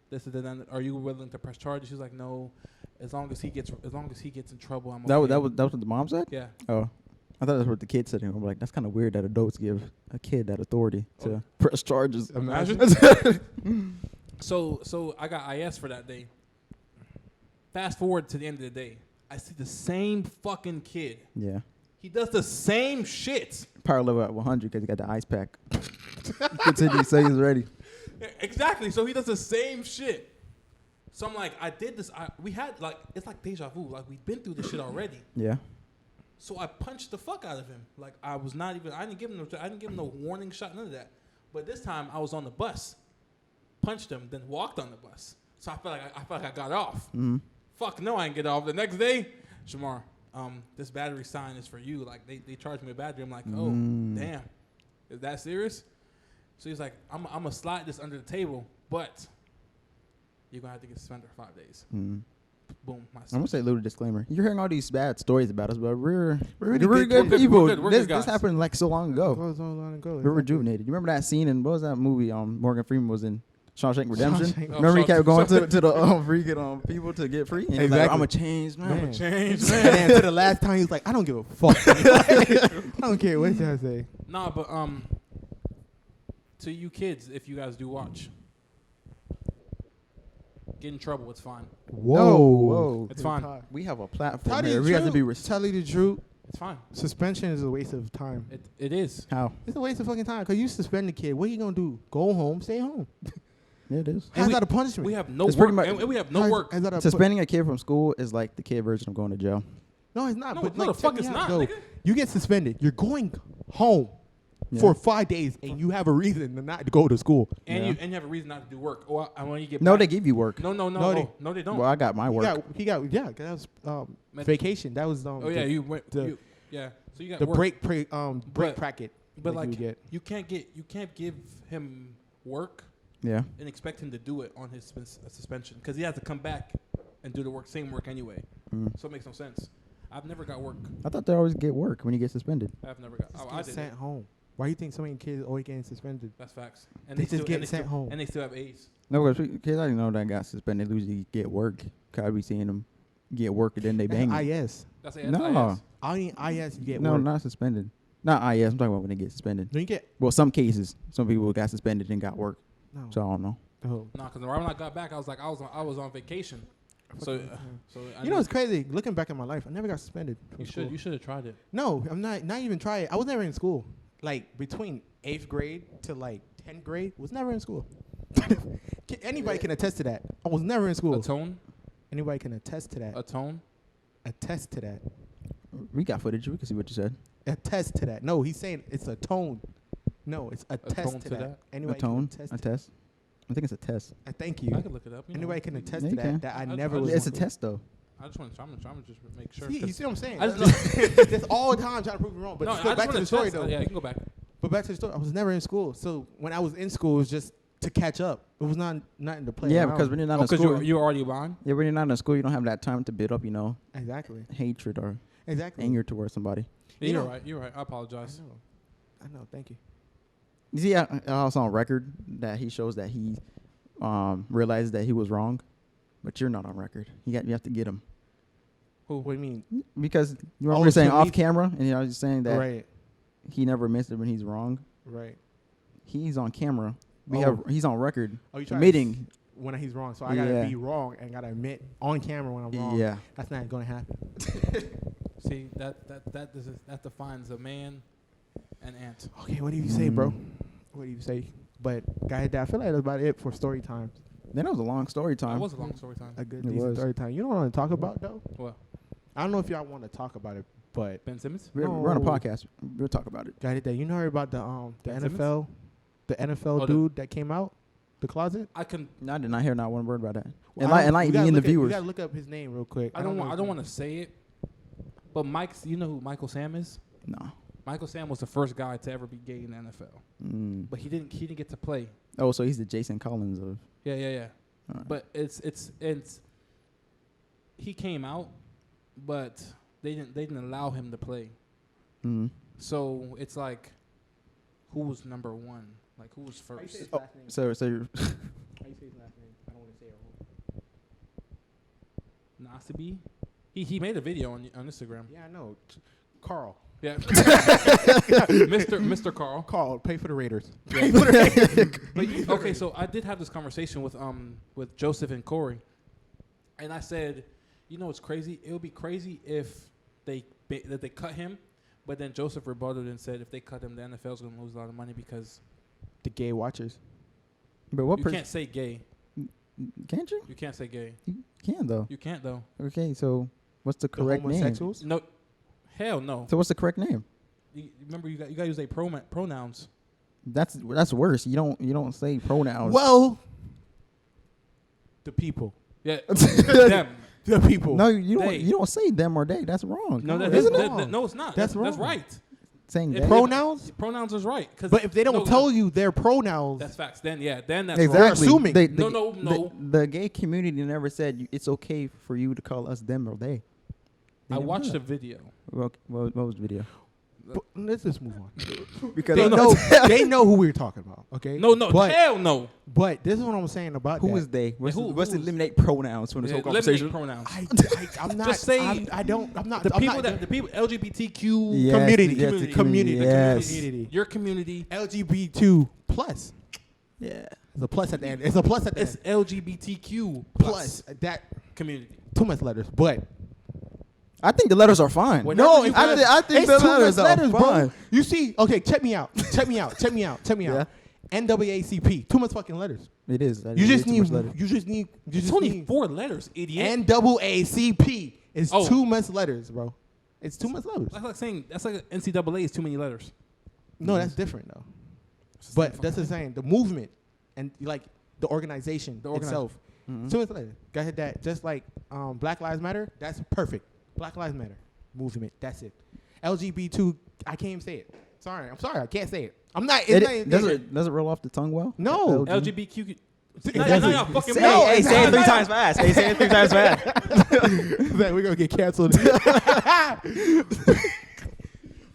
this is then. Are you willing to press charges? She was like, no. As long as he gets in trouble, I'm okay. That was what the mom said? Yeah. Oh. I thought that's what the kid said. I'm like, that's kind of weird that adults give a kid that authority to Oh. press charges. Imagine. So I got IS for that day. Fast forward to the end of the day. I see the same fucking kid. Yeah. He does the same shit. Power level at 100 because he got the ice pack. Continue to say he's ready. Exactly. So he does the same shit. So I'm like, I did this. We had like, it's like deja vu. Like we've been through this shit already. Yeah. So I punched the fuck out of him. Like I didn't give him no warning shot, none of that. But this time I was on the bus, punched him, then walked on the bus. So I felt like I got off. Mm-hmm. Fuck no, I didn't get off. The next day, Shamar, this battery sign is for you. Like they charged me a battery. I'm like, oh damn, is that serious? So he's like, I'm gonna slide this under the table, but you're gonna have to get suspended for 5 days. Mm-hmm. Boom. I'm gonna say a little disclaimer. You're hearing all these bad stories about us, but we're really really good good people. We're good This guys. happened like so long ago. Goes on and goes. We're rejuvenated. You remember that scene in what was that movie? Morgan Freeman was in Shawshank Redemption. Shawshank. Remember he kept going Shawshank. to the freaking people to get free. And he was like, Exactly. I'm a changed man. Change, And man. then to the last time, he was like, I don't give a fuck. I don't care what y'all say. Nah, but to you kids, if you guys do watch, get in trouble. It's fine. Whoa. It's fine. We have a platform Tell here. you We have to be tell you the truth. It's fine. Suspension is a waste of time. It is. How? It's a waste of fucking time. Because you suspend the kid. What are you going to do? Go home? Stay home. Yeah, it is. How's we- that a punishment? We have no It's work. pretty much- And we have no How's- work. how's that a Suspending a kid from school is like the kid version of going to jail. No, it's not. No, but no, like, the fuck check me it's out, not, though. nigga. You get suspended. You're going home Yeah. for 5 days, and you have a reason to not go to school. And Yeah. you have a reason not to do work. Or when you get No, back, they give you work. no, No, they don't. Well, I got my work. He got yeah. 'Cause that was Met- vacation. That was oh yeah, the, you went. the- Yeah, so you got the work. break But- bracket. But that like you get. you can't give him work Yeah. and expect him to do it on his suspension because he has to come back and do the same work anyway. Mm. So it makes no sense. I've never got work. I thought they always get work when you get suspended. I've never got. Just Oh, I get did. sent home. Why do you think so many kids always getting suspended? That's facts. And They just still, get and they sent still, home. and they still have A's. No, because kids I didn't know that got suspended usually get work. Cause I be seeing them get work and then they bang. That's it. IS. That's No. I mean IS. You get No, work. not suspended. Not IS. I'm talking about when they get suspended. No, you get Well, some cases, some people got suspended and got work. no. So I don't know. Oh. No, because when I got back, I was like, I was on vacation. So I You know, it's crazy. Looking back at my life, I never got suspended. From school. you should have tried it. No, I'm not even try it. I was never in school. Like between 8th grade to like 10th grade, was never in school. Anybody can attest to that. I was never in school. Atone, Anybody can attest to that. atone. Attest to that. We got footage. We can see what you said. Attest to that. No, he's saying it's a tone. No, it's attest tone to to that. that? Anybody A tone, can attest. a test. I think it's a test. Thank you. I could look it up. You know. Anybody can attest Yeah, to you can. that. That I I- never I- was. It's a in school. test though. I just want to. I'm just make sure. See, you 'cause see what I'm saying? I That's all the time trying to prove me wrong. But no, let's go I back just to the wanna story test- though. Yeah, you can go back. But back to the story. I was never in school. So when I was in school, it was just to catch up. It was nothing to play Yeah, around. because when you're not in Because school, you're already behind. yeah, when you're not in school, you don't have that time to build up, Exactly. hatred or Exactly. anger towards somebody. Yeah, You you're know- right. You're right. I apologize. I know. Thank you. You see, I also on record that he shows that he realized that he was wrong, but you're not on record. You have to get him What do you mean? because you Oh, were saying so off me- camera, and I was just saying that Right. he never missed it when he's wrong. Right. He's on camera. Oh. He's on record Oh, you trying admitting. when he's wrong. So I gotta Yeah. be wrong and gotta admit on camera when I'm wrong. Yeah, That's not gonna happen. See that defines a man and ant. Okay, what do you say, bro? Mm. What do you say? But guys, I feel like that's about it for story time. Then it was a long story That time. was a long story time. A good It decent was. story time. You know what I want to talk about though? What? I don't know if y'all want to talk about it, but Ben Simmons? We're on a No. podcast. We'll talk about it. got it. That you know about the Ben NFL, the NFL Oh, dude that came out the closet. I can. No, I did not hear not one word about that. Well, And like we gotta me and the look at- We viewers. gotta look up his name real quick. I don't know want. I his don't name. want to say it. But you know who Michael Sam is? No. Michael Sam was the first guy to ever be gay in the NFL, Mm. but he didn't get to play. Oh, so he's the Jason Collins of. Yeah. All right. But it's he came out, but they didn't allow him to play. Mm. So it's like, who was number one? Like who was How you say first? his last name? So you're How you say his last name? I don't want to say it wrong. Nasibi. He made a video on Instagram. Yeah, I know. Carl. Yeah. Mr. Carl. Carl, pay for the Raiders. But okay, so I did have this conversation with Joseph and Corey, and I said, you know, it's crazy. It would be crazy if they cut him, but then Joseph rebutted and said if they cut him, the NFL's going to lose a lot of money because The gay watchers. But what you can't say gay. can't you? You can't say gay. You can though. You can't though. Okay, so what's the The correct name? homosexuals. No, hell no. So what's the correct name? Remember, you got to use pronouns. That's worse. You don't say pronouns. Well, the people. Yeah, them. The people. No, you They. don't say them or they. That's wrong. No, Isn't it? no, it's not. That's That's wrong. right. saying If they. Pronouns? Pronouns is right. But if they don't tell you their pronouns, that's facts. Then that's wrong. Exactly. They're assuming. No. The gay community never said it's okay for you to call us them or they. I never watched did the that. video. What was the video? but let's just move on. Because They know who we're talking about. Okay. No, But hell no. But this is what I'm saying about Who that. is they? What's who's- the eliminate pronouns from this whole conversation? Eliminate pronouns. I'm not. Just say I'm not. the I'm people not, the people LGBTQ Yes, community. yes, the Community. Yes. Community. your community. LGBT plus. Yeah. It's a plus at the end. It's a plus at the It's end. LGBTQ Plus that community. too much letters, but I think the letters are fine. Whenever no, you it's, guys- I think it's the too much letters, are bro. fine. You see, okay, check me out. Check me out. Yeah. NAACP, too much fucking letters. It is. You just need. It's only 4 letters, idiot. NAACP is Oh. too much letters, bro. It's too much letters. That's like saying NCAA is too many letters. No, that's different though. But that's the same. The movement and like the organization itself. Too much letters. Go ahead. That just like Black Lives Matter. That's perfect. Black Lives Matter movement. That's it. LGBT. I can't even say it. I'm sorry. I can't say it. I'm not. Does it roll off the tongue well? No. LGBTQ. It No, doesn't. y'all fucking Say, no, hey, say it 3 no. times fast. Hey, say it 3 times fast. That we're gonna get canceled.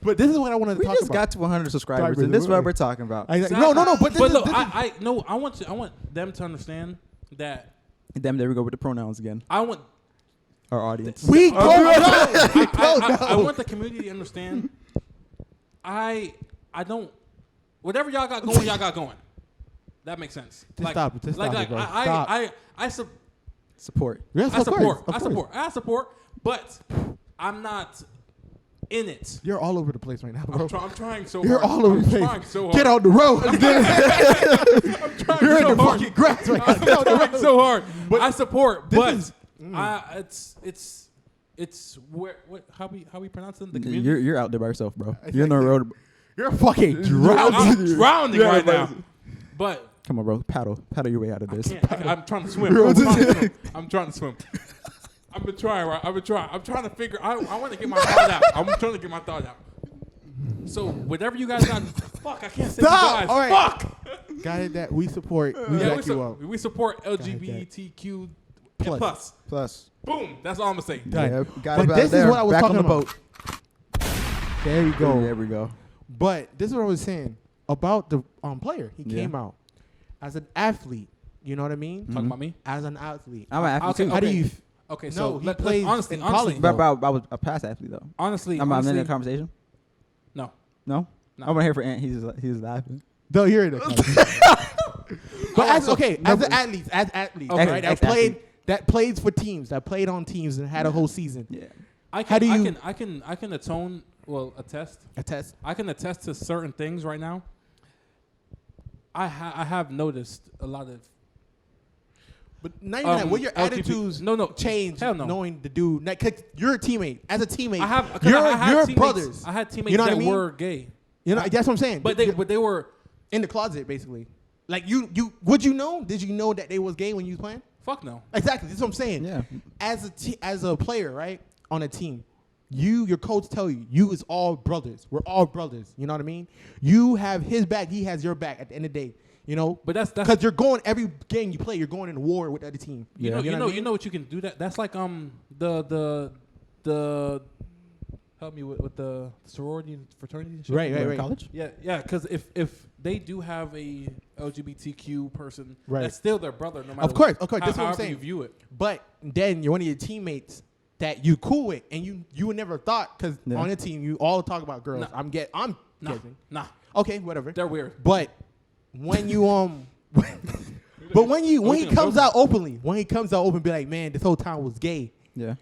But this is what I wanted to We talk just about. got to 100 subscribers, and this is what we're talking about. No. But this But is, look, this is- I want them to understand that Damn, there we go with the pronouns again. I want Our audience. we don't know. We don't I know. want the community to understand. I don't. Whatever y'all got going, y'all got going. That makes sense. Just stop it. Just stop it, bro. Stop. Support. Yes, I of support. course, of course. I support. But I'm not in it. You're all over the place right now, bro. I'm trying so You're hard. all over I'm the place. trying so hard. Get on the road. I'm trying You're so in the hard. fucking grass right now. I'm trying so hard. But I support. this But is- it's where how we pronounce it? The community. You're out there by yourself, bro. You're on the road. You're fucking drowning. I'm drowning Yeah, right but- now. But Come on, bro. Paddle your way out of this. I'm trying to swim. I'm trying to swim. I've been trying, right? I'm trying to figure. I want to get my thought out. I'm trying to get my thought out. So whatever you guys got, fuck, I can't say you Stop. guys. All right. Fuck. Got it. That we support. We Yeah, back you up. we support LGBTQ Plus. Plus. Boom. That's all I'm gonna say. Done. Yeah, got But it back this is there. what I was Back talking on the about. boat. There we go. There we go. But this is what I was saying about the player. He Yeah. came out as an athlete. You know what I mean? Talking about me. As an athlete. I'm an athlete Okay, too. How do you? Okay, No, so he plays honestly, in college. But I was a past athlete though. honestly, I'm in a conversation. no. No. No. I want to hear for Ant. He's laughing. Don't hear it. But as Okay, as an athlete, Okay. right? That plays for teams, that played on teams and had a whole season. Yeah. I How do can, you- I can attest. Attest. I can attest to certain things right now. I have noticed a lot of But not even that. What your LGBT attitudes no, change hell no. knowing the dude. Like, 'cause you're a teammate. As a teammate, I have you're teammates, brothers. I had teammates You know what that I mean? were gay, You know, that's what I'm saying. but they were in the closet, basically. Like you would you know? Did you know that they was gay when you was playing? fuck no. Exactly. That's what I'm saying. Yeah. As a player, right, on a team, your coach tell you is all brothers. We're all brothers. You know what I mean? You have his back. He has your back. At the end of the day, you know. But that's because you're going every game you play. You're going in war with the other team. you know what I mean? what you can do that. That's like the help me with the sorority and fraternity and shit. Right. College. Yeah. Because if they do have a LGBTQ person, Right. that's still their brother, no matter Of course. That's what I'm however saying. you view it. But then you're one of your teammates that you cool with, and you would never thought because Yeah. on the team you all talk about girls. Nah. I'm guessing. Nah, Okay, whatever. they're weird. But when you but when he comes out openly, be like, man, this whole town was gay. Yeah.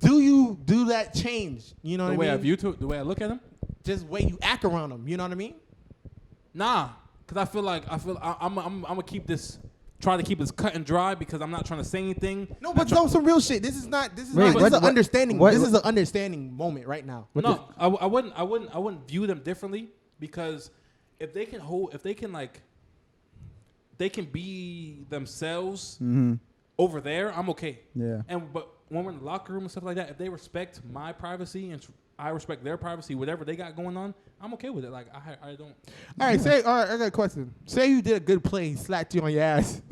Do you do that change? You know The what way I I mean? view the way I look at them. Just way you act around them. You know what I mean? Nah, because I feel I'm gonna try to keep this cut and dry because I'm not trying to say anything. No, but on some real shit. This is Wait, an what- understanding. what- This is an understanding moment right now. No, I wouldn't view them differently because if they can be themselves over there, I'm okay. Yeah. But when we're in the locker room and stuff like that, if they respect my privacy and I respect their privacy, whatever they got going on, I'm okay with it. Like I don't. All right, I got a question. Say you did a good play, he slapped you on your ass.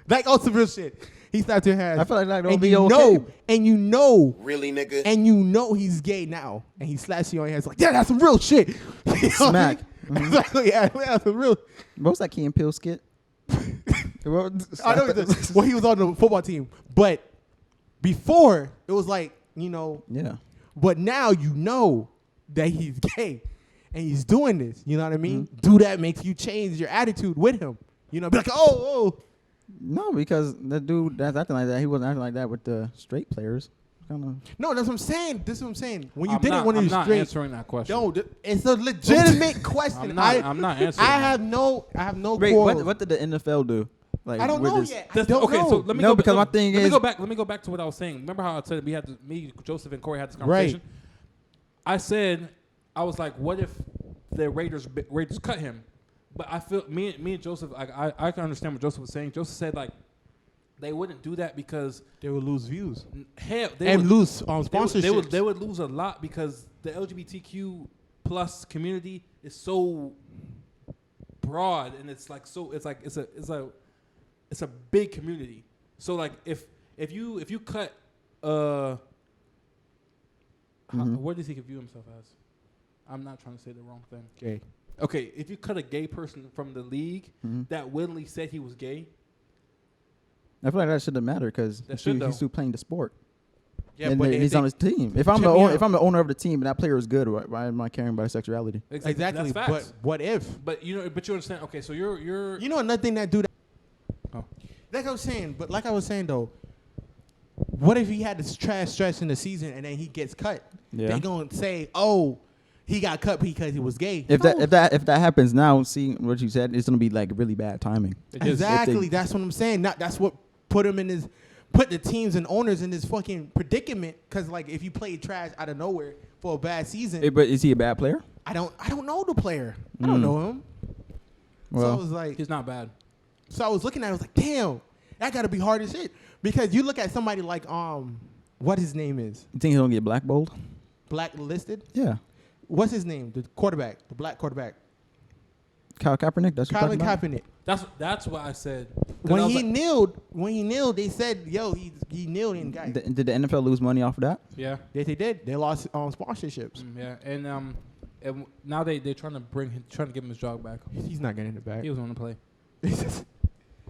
Like, on some real shit. He slapped your ass. I feel like that would and be you okay. know, and you know, Really, nigga? and you know he's gay now, and he slaps you on your ass like, yeah, that's some real shit. You know what I Smack. mean? Exactly, yeah, that's some real. What was that Key and Peele skit? Well, I know well, he was on the football team, but before it was like, you know. Yeah. But now you know that he's gay, and he's doing this. You know what I mean? Mm-hmm. Do that makes you change your attitude with him? You know, be like, oh. No, because the dude that's acting like that, he wasn't acting like that with the straight players. Kinda. No, that's what I'm saying. This is what I'm saying. When you I'm did not, it when I'm he was not straight, answering that question. no, it's a legitimate question. I'm not answering. I have no Wait, quarrels. what did the NFL do? Like, I don't with know this? yet. I don't Okay, know. so let me No, go. because let, my thing let is- me go back. Let me go back to what I was saying. Remember how I said me, Joseph, and Corey had this conversation? Right. I said, I was like, what if the Raiders cut him? But I feel me and Joseph, I can understand what Joseph was saying. Joseph said like they wouldn't do that because They would lose views hell and lose sponsorships. They would lose a lot because the LGBTQ plus community is so broad and it's a big community. So like if you cut what does he view himself as? I'm not trying to say the wrong thing. Okay. Okay, if you cut a gay person from the league that willingly said he was gay, I feel like that shouldn't matter because That should, he's still playing the sport. Yeah, and but he's on his team. If I'm Check me out. if I'm the owner of the team and that player is good, why am I caring about his sexuality? exactly. That's But facts. what if? But you understand. Okay, so you're You know another thing that do that. Oh. Like I was saying, but like I was saying though, what if he had this trash stretch in the season and then he gets cut? Yeah. They gonna say, oh, he got cut because he was gay. If No. that happens now, see what you said, it's gonna be like really bad timing. Exactly, that's what I'm saying. That's what put the teams and owners in this fucking predicament. Because like if you play trash out of nowhere for a bad season, But is he a bad player? I don't know the player. I don't know him. So I Well, was like, he's not bad. so I was looking at it, I was like, damn, that got to be hard as shit. Because you look at somebody like what his name is, you think he's gonna get blackballed? blacklisted. Yeah, What's his name? The quarterback, the black quarterback, Kyle Kaepernick. That's what you're Colin talking about? Kaepernick. That's what I said. 'Cause When I was he like, kneeled, they said, "Yo, he kneeled in guy." Did the NFL lose money off of that? yeah, Yes, they did. They lost sponsorships. yeah, and now they're trying to give him his job back. He's not getting it back. He was going to play.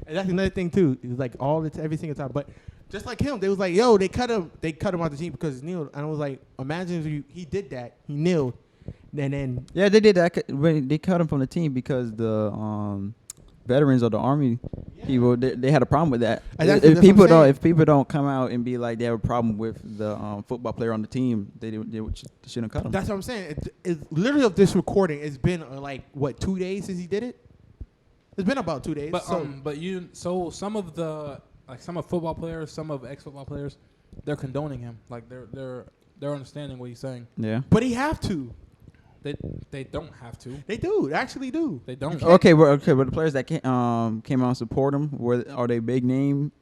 And that's another thing too. It was like every single time. But just like him, they was like, "Yo, they cut him out the team because he kneeled." And I was like, "Imagine if he did that. He kneeled, and then Yeah, they did that. They cut him from the team because the veterans of the army people they had a problem with that. Exactly, If that's what I'm saying. people don't come out and be like they have a problem with the football player on the team, they shouldn't cut him. that's what I'm saying. It's literally of this recording. It's been 2 days since he did it. It's been about 2 days. But so some of football players, some of ex-football players, they're condoning him. Like they're understanding what he's saying. Yeah. but he have to. They don't have to. They do. They actually do. They don't. Okay, but the players that came out and support him, are they big name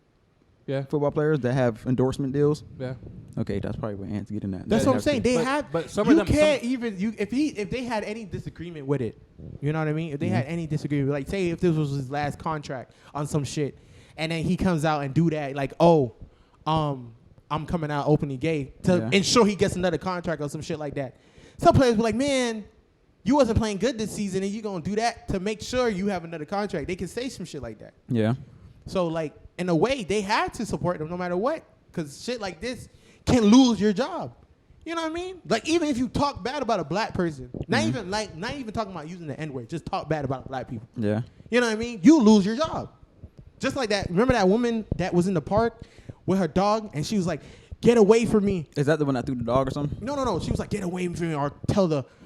Yeah. football players that have endorsement deals? Yeah. Okay, that's probably what Ant's getting at. That's They what I'm have saying. to. They But- have. but some you of them- can't even if they had any disagreement with it. You know what I mean? If they had any disagreement, like say if this was his last contract on some shit, and then he comes out and do that, like I'm coming out openly gay to ensure he gets another contract or some shit like that. Some players be like, man, you wasn't playing good this season, and you gonna do that to make sure you have another contract. They can say some shit like that. Yeah. So like in a way, they had to support them no matter what, because shit like this can lose your job. You know what I mean? Like even if you talk bad about a black person, not even talking about using the N-word, just talk bad about black people. Yeah. You know what I mean? You lose your job. Just like that. Remember that woman that was in the park with her dog, and she was like, "Get away from me." Is that the one that threw the dog or something? No. She was like, "Get away from me," or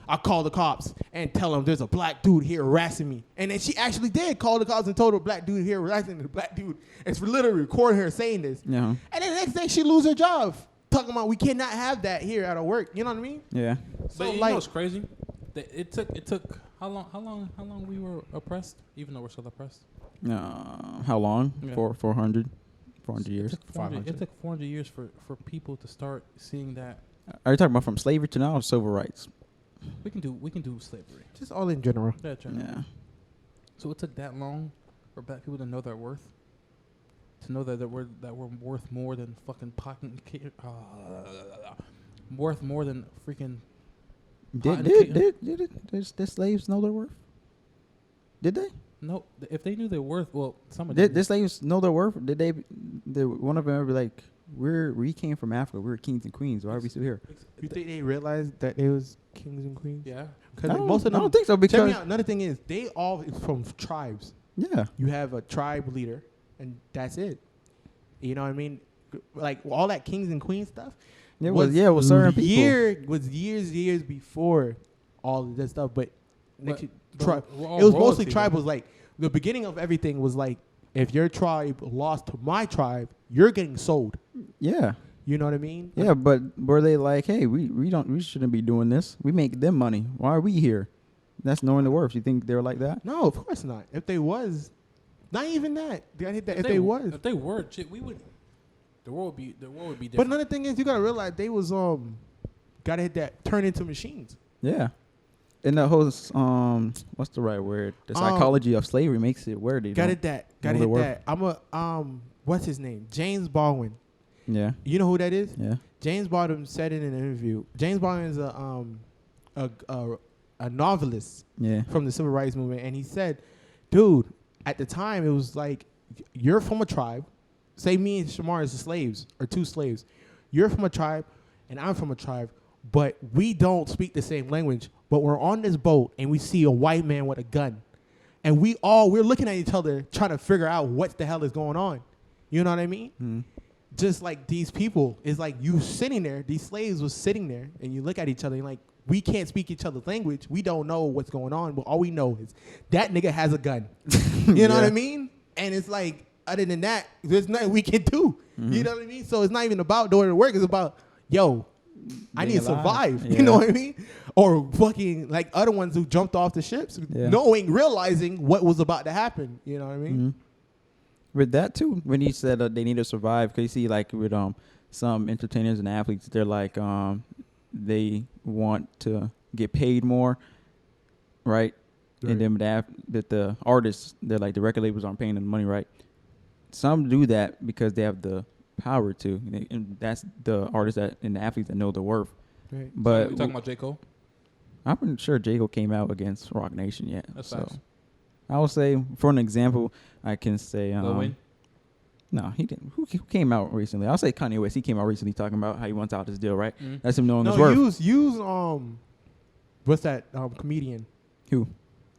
I'll call the cops and tell them there's a black dude here harassing me. And then she actually did call the cops and told the black dude here harassing the black dude. It's literally recording her saying this. Yeah. And then the next day she lose her job. Talking about we cannot have that here at our work. You know what I mean? Yeah. But So you like, know what's crazy? It took how long we were oppressed, even though we're still oppressed. How long? Yeah. 400 years. It took 400 years for people to start seeing that Are you talking about from slavery to now or civil rights? we can do slavery. just all in general. Yeah, generally. Yeah. So it took that long for black people to know their worth, to know that we're worth more than fucking worth more than freaking. Did slaves know their worth? Did they? No, if they knew their worth, well, some of Did them. slaves know their worth? Did one of them ever be like, we came from Africa, we were kings and queens, why are we still here? You think they realized that they was kings and queens? Yeah. Because I like, most of them. I don't think so Check me because out. Another thing is they all is from tribes. yeah, You have a tribe leader, and that's it. You know what I mean? Like all that kings and queens stuff. it was certain people. Years before all of this stuff. But But we're all it was mostly royalty, tribal. though. Was like the beginning of everything was like if your tribe lost to my tribe, you're getting sold. Yeah. You know what I mean? Yeah, but were they like, hey, we shouldn't be doing this. We make them money. Why are we here? That's knowing the worth. You think they were like that? No, of course not. If they was, not even that. If they was. If they were, shit, we would. The world would be different. But another thing is, you gotta realize they was gotta hit that turn into machines. Yeah. And the whole what's the right word? The psychology of slavery makes it where they Gotta don't hit that. know Gotta their hit worth. that. I'm a what's his name? James Baldwin. Yeah. You know who that is? Yeah. James Baldwin said it in an interview. James Baldwin is a novelist Yeah. from the civil rights movement, and he said, dude, at the time it was like you're from a tribe. Say me and Shamar is the slaves or two slaves. You're from a tribe and I'm from a tribe, but we don't speak the same language. But we're on this boat and we see a white man with a gun. And we're looking at each other trying to figure out what the hell is going on. You know what I mean? Mm-hmm. Just like these people, it's like you sitting there, these slaves was sitting there, and you look at each other and like, we can't speak each other's language. We don't know what's going on, but all we know is that nigga has a gun. You know what I mean? And it's like, other than that, there's nothing we can do. Mm-hmm. You know what I mean? So it's not even about doing the work. It's about, yo, I need to Being alive. survive. Yeah. You know what I mean? Or fucking like other ones who jumped off the ships, Yeah. realizing what was about to happen. You know what I mean? Mm-hmm. With that too, when he said they need to survive, because you see, like with some entertainers and athletes, they're like they want to get paid more, right? Right. And then that the artists, they're like the record labels aren't paying them money, right? Some do that because they have the power to, and that's the artists and the athletes that know their worth. Right. But we talking about J. Cole? I'm pretty sure J. Cole came out against Rock Nation yet. That's so facts. I would say, for an example, I can say Lil Wayne? no, he didn't. Who came out recently? I'll say Kanye West. He came out recently talking about how he wants out this deal, right? Mhm. That's him knowing his No, worth. use what's that comedian? Who?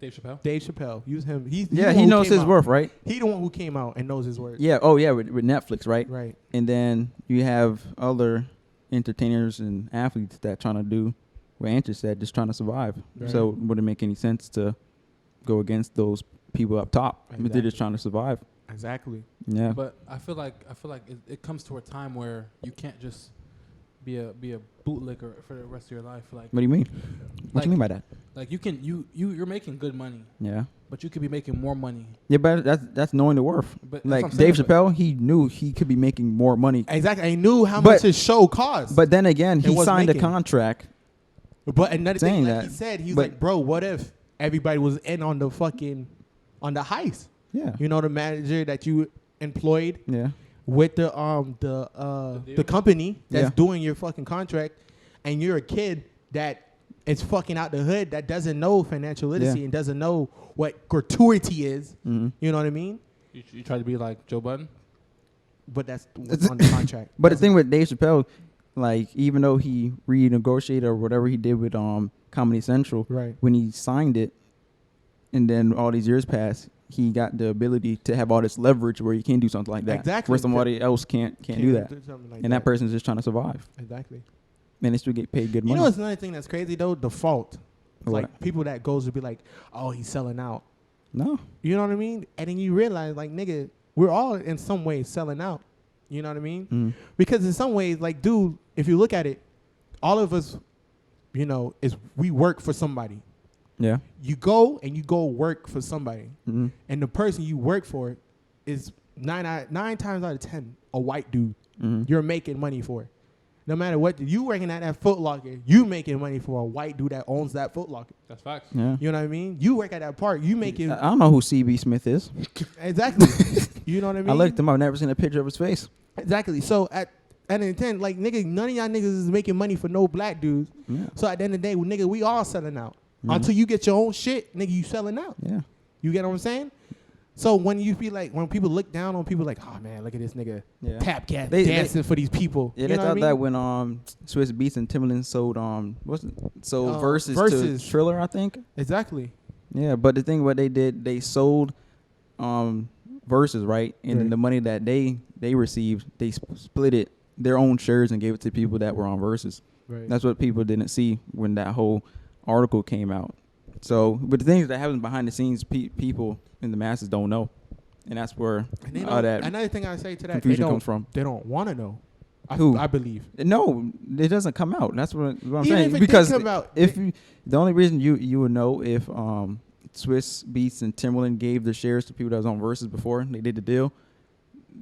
Dave Chappelle? Dave Chappelle. Use him. He's the Yeah, one he who knows came his out. worth, right? He the one who came out and knows his worth. Yeah. Oh, yeah, with Netflix, right? Right. And then you have other entertainers and athletes that trying to do what Andrew said, just trying to survive. Right. So it wouldn't make any sense to go against those people up top. I mean, they're just Exactly. trying to survive. Exactly. Yeah. But I feel like it comes to a time where you can't just be a bootlicker for the rest of your life. Like What do you mean? What do you mean by that? like you're making good money, Yeah. but you could be making more money. Yeah, but that's knowing the worth. But that's Like what I'm saying, Dave Chappelle, he knew he could be making more money. Exactly. I knew how But- much his show cost. But then again, It he was signed a making. contract. But another saying thing, like that, he said, he's but- like, bro, what if everybody was in on the heist? Yeah. You know, the manager that you employed Yeah. with the deal? company that's Yeah. doing your fucking contract, and you're a kid that is fucking out the hood that doesn't know financial literacy Yeah. and doesn't know what gratuity is. Mm-hmm. You know what I mean? You try to be like Joe Budden. But that's what's on the contract. But the thing with Dave Chappelle, like even though he renegotiated or whatever he did with Comedy Central, Right. when he signed it, and then all these years passed, he got the ability to have all this leverage where he can do something like that. Exactly. Where somebody else can't do that. something like And that person's just trying to survive. Exactly. And they still get paid good You money. know what's another thing that's crazy though? Default. It's What? like people that goes to be like, oh, he's selling out. No. You know what I mean? And then you realize, like, nigga, we're all in some way selling out. You know what I mean? Mm. Because in some ways, like, dude, if you look at it, all of us, you know, we work for somebody. Yeah. You go and you go work for somebody. Mm-hmm. And the person you work for is nine times out of 10 a white dude. Mm-hmm. You're making money for. No matter what, you working at that Foot Locker, you making money for a white dude that owns that Foot Locker. That's facts. Yeah. You know what I mean? You work at that park, you making I don't know who CB Smith is. exactly. You know what I mean? I looked him up. I've never seen a picture of his face. Exactly. So at the intent, like, nigga, none of y'all niggas is making money for no black dudes. Yeah. So at the end of the day, well, nigga, we all selling out. Mhm. Until you get your own shit, nigga, you selling out. Yeah. You get what I'm saying? So when you feel like, when people look down on people like, oh man, look at this nigga tap gas dancing for these people. Yeah, you they know thought what I mean? that when Swiss Beats and Timbaland sold verses Versus. to Triller, I think. Exactly. Yeah, but the thing what they did, they sold verses, right? And then the money that they received, they split it their own shares and gave it to people that were on verses. Right. That's what people didn't see when that whole article came out. So, but the things that happen behind the scenes, people in the masses don't know, and that's where all that another thing I say to that, confusion comes from. They don't want to know. Who? I believe. No, it doesn't come out. That's what I'm Even saying. if it Because did come out, if you, the only reason you would know if Swiss Beats and Timbaland gave the shares to people that was on verses before they did the deal,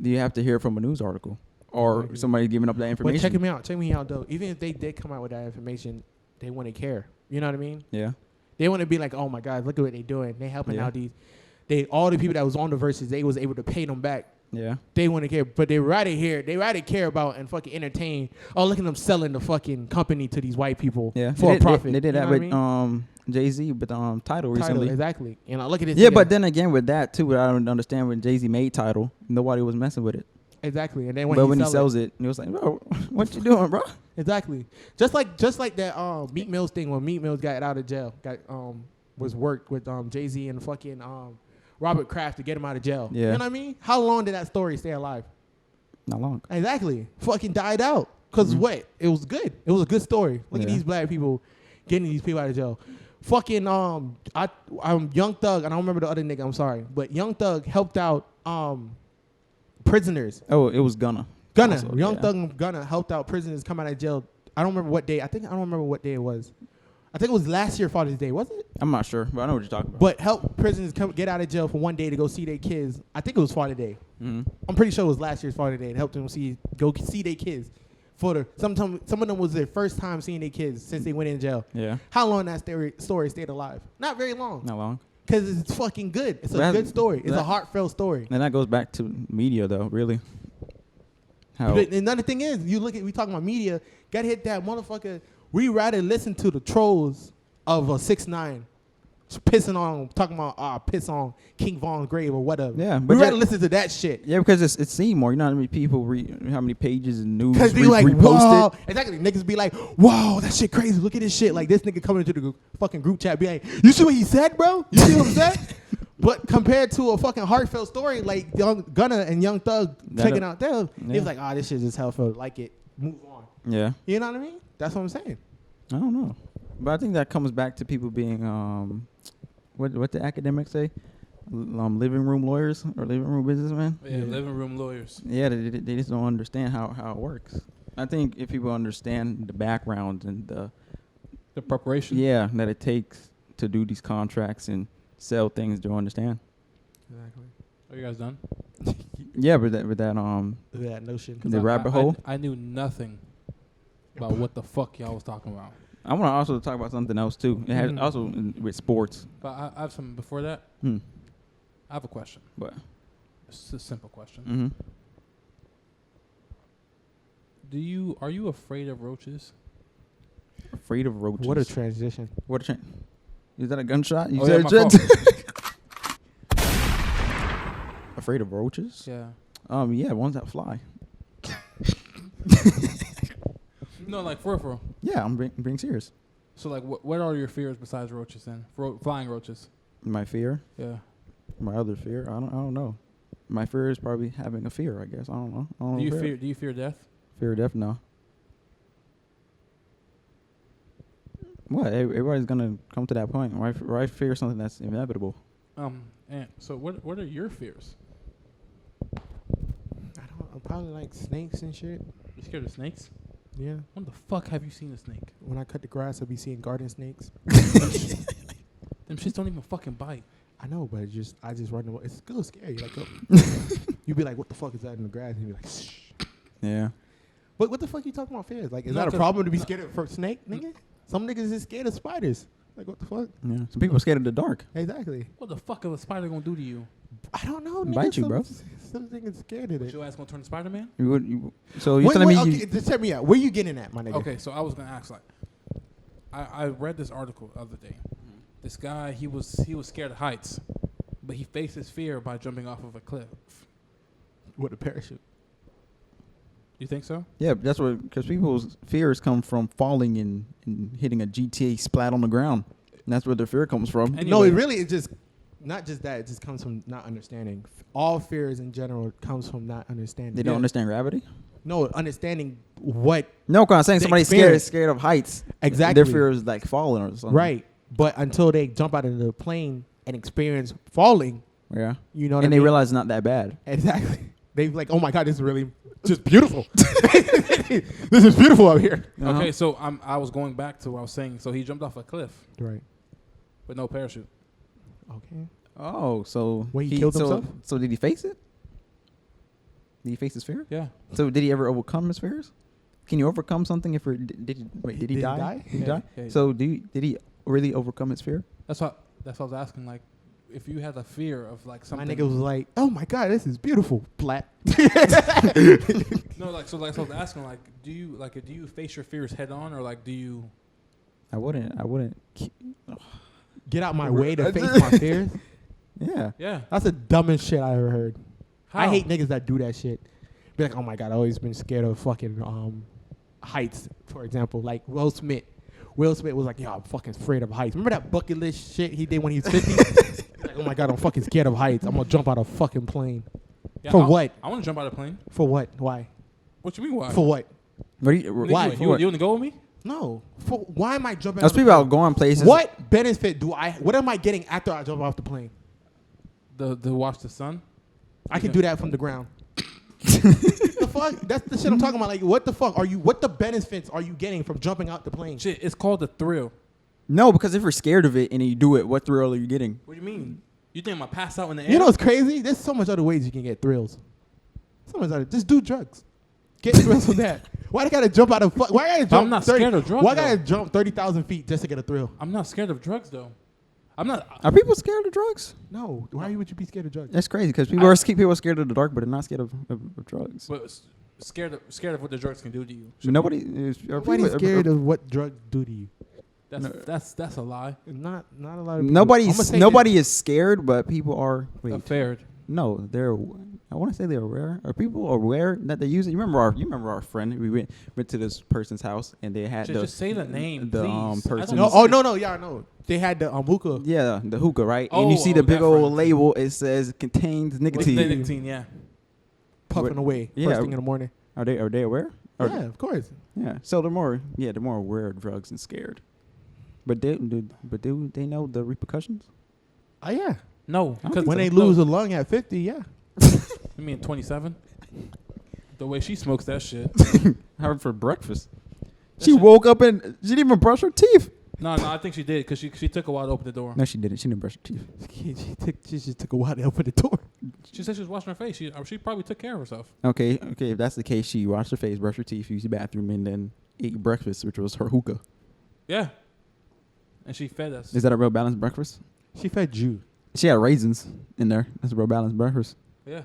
you have to hear it from a news article or somebody giving up that information. But check me out though. Even if they did come out with that information, they wouldn't care. You know what I mean? Yeah. They want to be like, oh my God, look at what they doing. They helping out all the people that was on the verses. They was able to pay them back. Yeah. They want to care, but they rather care about and fucking entertain. Oh, look at them selling the fucking company to these white people for a profit. They did that with Jay-Z with Tidal recently. Exactly. You know, look at this. Yeah, but then again with that too, I don't understand when Jay-Z made Tidal, nobody was messing with it. Exactly. And then when he sells it, it was like, bro, what you doing, bro? Exactly. Just like that Meek Mill's thing when Meek Mills got out of jail, was worked with Jay-Z and fucking Robert Kraft to get him out of jail. Yeah. You know what I mean? How long did that story stay alive? Not long. Exactly. Fucking died out. Cause what? It was good. It was a good story. Look at these black people getting these people out of jail. Fucking Young Thug, and I don't remember the other nigga, I'm sorry. But Young Thug helped out prisoners. Oh, it was Gunna. Also, Young Thug and Gunna helped out prisoners come out of jail. I don't remember what day. I don't remember what day it was. I think it was last year Father's Day, was it? I'm not sure, but I know what you're talking about. But help prisoners get out of jail for one day to go see their kids. I think it was Father's Day. Mm-hmm. I'm pretty sure it was last year's Father's Day. And helped them go see their kids. Some of them was their first time seeing their kids since they went in jail. Yeah. How long that story stayed alive? Not very long. Not long. Because it's fucking good. It's a good story. It's a heartfelt story. And that goes back to media, though, really. But another thing is, we talking about media, gotta hit that motherfucker. We rather listen to the trolls of a 6ix9ine talking about piss on King Von's grave or whatever. Yeah, but we rather listen to that shit. Yeah, because it's seen more. You know how many people how many pages and news because they like, repost whoa. it? Exactly. Niggas be like, whoa, that shit crazy. Look at this shit. Like this nigga coming into the fucking group chat be like, you see what he said, bro? You see what I'm saying? But compared to a fucking heartfelt story like Gunna and Young Thug checking out them, it was like, this shit is heartfelt. Like it. Move on. Yeah. You know what I mean? That's what I'm saying. I don't know. But I think that comes back to people being, what the academics say? Living room lawyers or living room businessmen? Yeah, living room lawyers. Yeah, they just don't understand how it works. I think if people understand the background and the preparation. Yeah, that it takes to do these contracts and sell things, they'll understand. Exactly. Are you guys done? Yeah, but that notion. The rabbit hole. I knew nothing about what the fuck y'all was talking about. I want to also talk about something else too. It has also with sports. But I have some before that. I have a question. What? It's a simple question. Mm-hmm. Are you afraid of roaches? Afraid of roaches. What a transition. Is that a gunshot? You said afraid of roaches? Yeah. Yeah, ones that fly. No, like for real. Yeah, I'm being serious. So like, what are your fears besides roaches then? Flying roaches. My fear? Yeah. My other fear? I don't know. My fear is probably having a fear, I guess. I don't know. Do you fear death? Fear of death? No. What? Everybody's gonna come to that point. Why fear something that's inevitable? And so what are your fears? I'm probably like snakes and shit. You scared of snakes? Yeah. When the fuck have you seen a snake? When I cut the grass, I'll be seeing garden snakes. Them shits don't even fucking bite. I know, but I just run away. It's still scary. Like, you'd be like, what the fuck is that in the grass? And you'd be like, shh. Yeah. But what the fuck you talking about fears? Like, is that a problem to be scared of a snake, nigga? Some niggas is scared of spiders. Like, what the fuck? Yeah. Some people are scared of the dark. Exactly. What the fuck is a spider gonna do to you? I don't know, nigga. Bite you, bro. Some niggas scared of it. Your ass gonna turn to Spider-Man? So you're telling me okay, just tell me out. Where you getting at, my nigga? Okay, so I was gonna ask, like, I read this article the other day. This guy, he was scared of heights. but he faces fear by jumping off of a cliff. With a parachute. You think so? Yeah, that's what, because people's fears come from falling and hitting a GTA splat on the ground. And that's where their fear comes from. Anyway. No, it really is just not just that. It just comes from not understanding. All fears in general comes from not understanding. They don't understand gravity? No, understanding what. No, because I'm saying The somebody's experience. scared of heights. Exactly. Their fear is like falling or something. Right. But until they jump out of the plane and experience falling, Yeah. you know what I And mean? they realize it's not that bad. Exactly. They're like, oh my God, this is really just beautiful. This is beautiful up here. Uh-huh. Okay, so I was going back to what I was saying. So he jumped off a cliff Right. with no parachute. Okay. Oh, so Wait, he killed himself? So did he face it? Did he face his fear? Yeah. So did he ever overcome his fears? Can you overcome something if did he die? Did he Yeah, die? yeah. So did he really overcome his fear? That's what I was asking. Like, if you had a fear of like something. My nigga was like, oh my God, this is beautiful. Flat. No, so I was asking, like, do you face your fears head on, or like do you? I wouldn't. Get out my way to face my fears. Yeah. Yeah. That's the dumbest shit I ever heard. I How? hate niggas that do that shit. Be like, oh my God, I always been scared of fucking heights, for example. Like Will Smith. Will Smith was like, yo, I'm fucking afraid of heights. Remember that bucket list shit he did when he was 50? He's like, oh my God, I'm fucking scared of heights. I'm going to jump out of a fucking plane. Yeah, For what? I want to jump out of a plane. For what? Why? What you mean why? For what? Why? You want to go with me? No. For why am I jumping Let's out speak of the about plane? going places. What benefit what am I getting after I jump off the plane? To watch the sun. I can do that from the ground. The fuck? That's the shit I'm talking about. Like, what the fuck what the benefits are you getting from jumping out the plane? Shit, it's called the thrill. No, because if you're scared of it and you do it, what thrill are you getting? What do you mean? You think I'm gonna pass out in the air? You know what's crazy? There's so much other ways you can get thrills. Just do drugs. Get thrills from that. Why they gotta jump out of? Why gotta jump? I'm not scared of drugs, Why gotta though. jump 30,000 feet just to get a thrill? I'm not scared of drugs though. I'm not. Are people scared of drugs? No. Why would you be scared of drugs? That's crazy because people are scared of the dark, but they're not scared of drugs. But scared of what the drugs can do to you. Nobody is. Nobody's scared of what drugs do to you. That's a lie. Not a lot of people. Nobody is scared, but people are. Affair. No, they're. I want to say they're aware. Are people aware that they use it? You remember our friend? We went to this person's house and they had Just say the name, the please. person. No. Yeah, I know. They had the hookah. Yeah, the hookah, right? And you see the big that old friend. label. It says contains nicotine. Nicotine, yeah. Puffing away Yeah. first thing in the morning. Are they aware? Yeah, of course. Yeah. So they're more aware of drugs and scared. But do they know the repercussions? Oh yeah. No, because When they lose a lung at 50, yeah. You mean 27? The way she smokes that shit. Her for breakfast. That She shit- woke up and she didn't even brush her teeth. No, I think she did because she took a while to open the door. No, she didn't. She didn't brush her teeth. She just took a while to open the door. She said she was washing her face. She probably took care of herself. Okay. If that's the case, she washed her face, brushed her teeth, used the bathroom, and then ate breakfast, which was her hookah. Yeah. And she fed us. Is that a real balanced breakfast? She fed you. She had raisins in there. That's a real balanced breakfast. Yeah.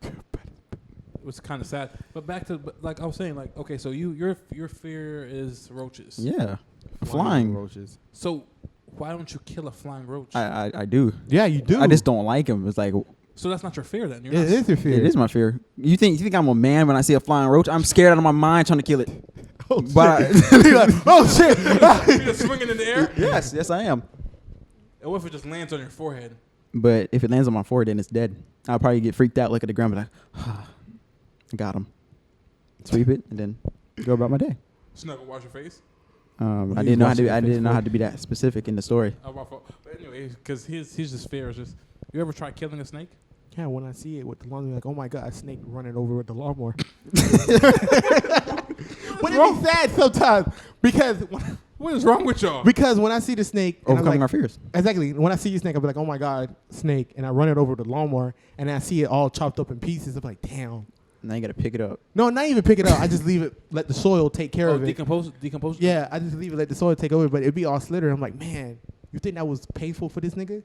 It was kind of sad. But back to like I was saying, like okay, so your fear is roaches. Yeah. Flying. roaches. So why don't you kill a flying roach? I do. Yeah, you do. I just don't like them. It's like So that's not your fear then. You're It not is your fear. it is my fear. You think I'm a man when I see a flying roach? I'm scared out of my mind trying to kill it. Oh, But oh shit! You're just swinging in the air. yes, I am. And what if it just lands on your forehead? But if it lands on my forehead, then it's dead. I'll probably get freaked out, look at the ground, be like, I got him. Sweep it, and then go about my day. She's not gonna wash your face. I didn't know how to be that specific in the story. Oh, my fault. But anyway, because his just fear is just. You ever try killing a snake? Yeah, when I see it with the lawnmower, like, oh my god, a snake running over with the lawnmower. But it be sad sometimes because What is wrong with y'all? when I see the snake, and I'm Overcoming like, our fears. exactly. When I see the snake, I'll be like, oh my god, snake, and I run it over with the lawnmower, and I see it all chopped up in pieces. I'm like, damn. Now you got to pick it up. No, not even pick it up. I just leave it, let the soil take care of it. Decompose. Yeah, I just leave it, let the soil take over, but it'd be all slittered. I'm like, man, you think that was painful for this nigga?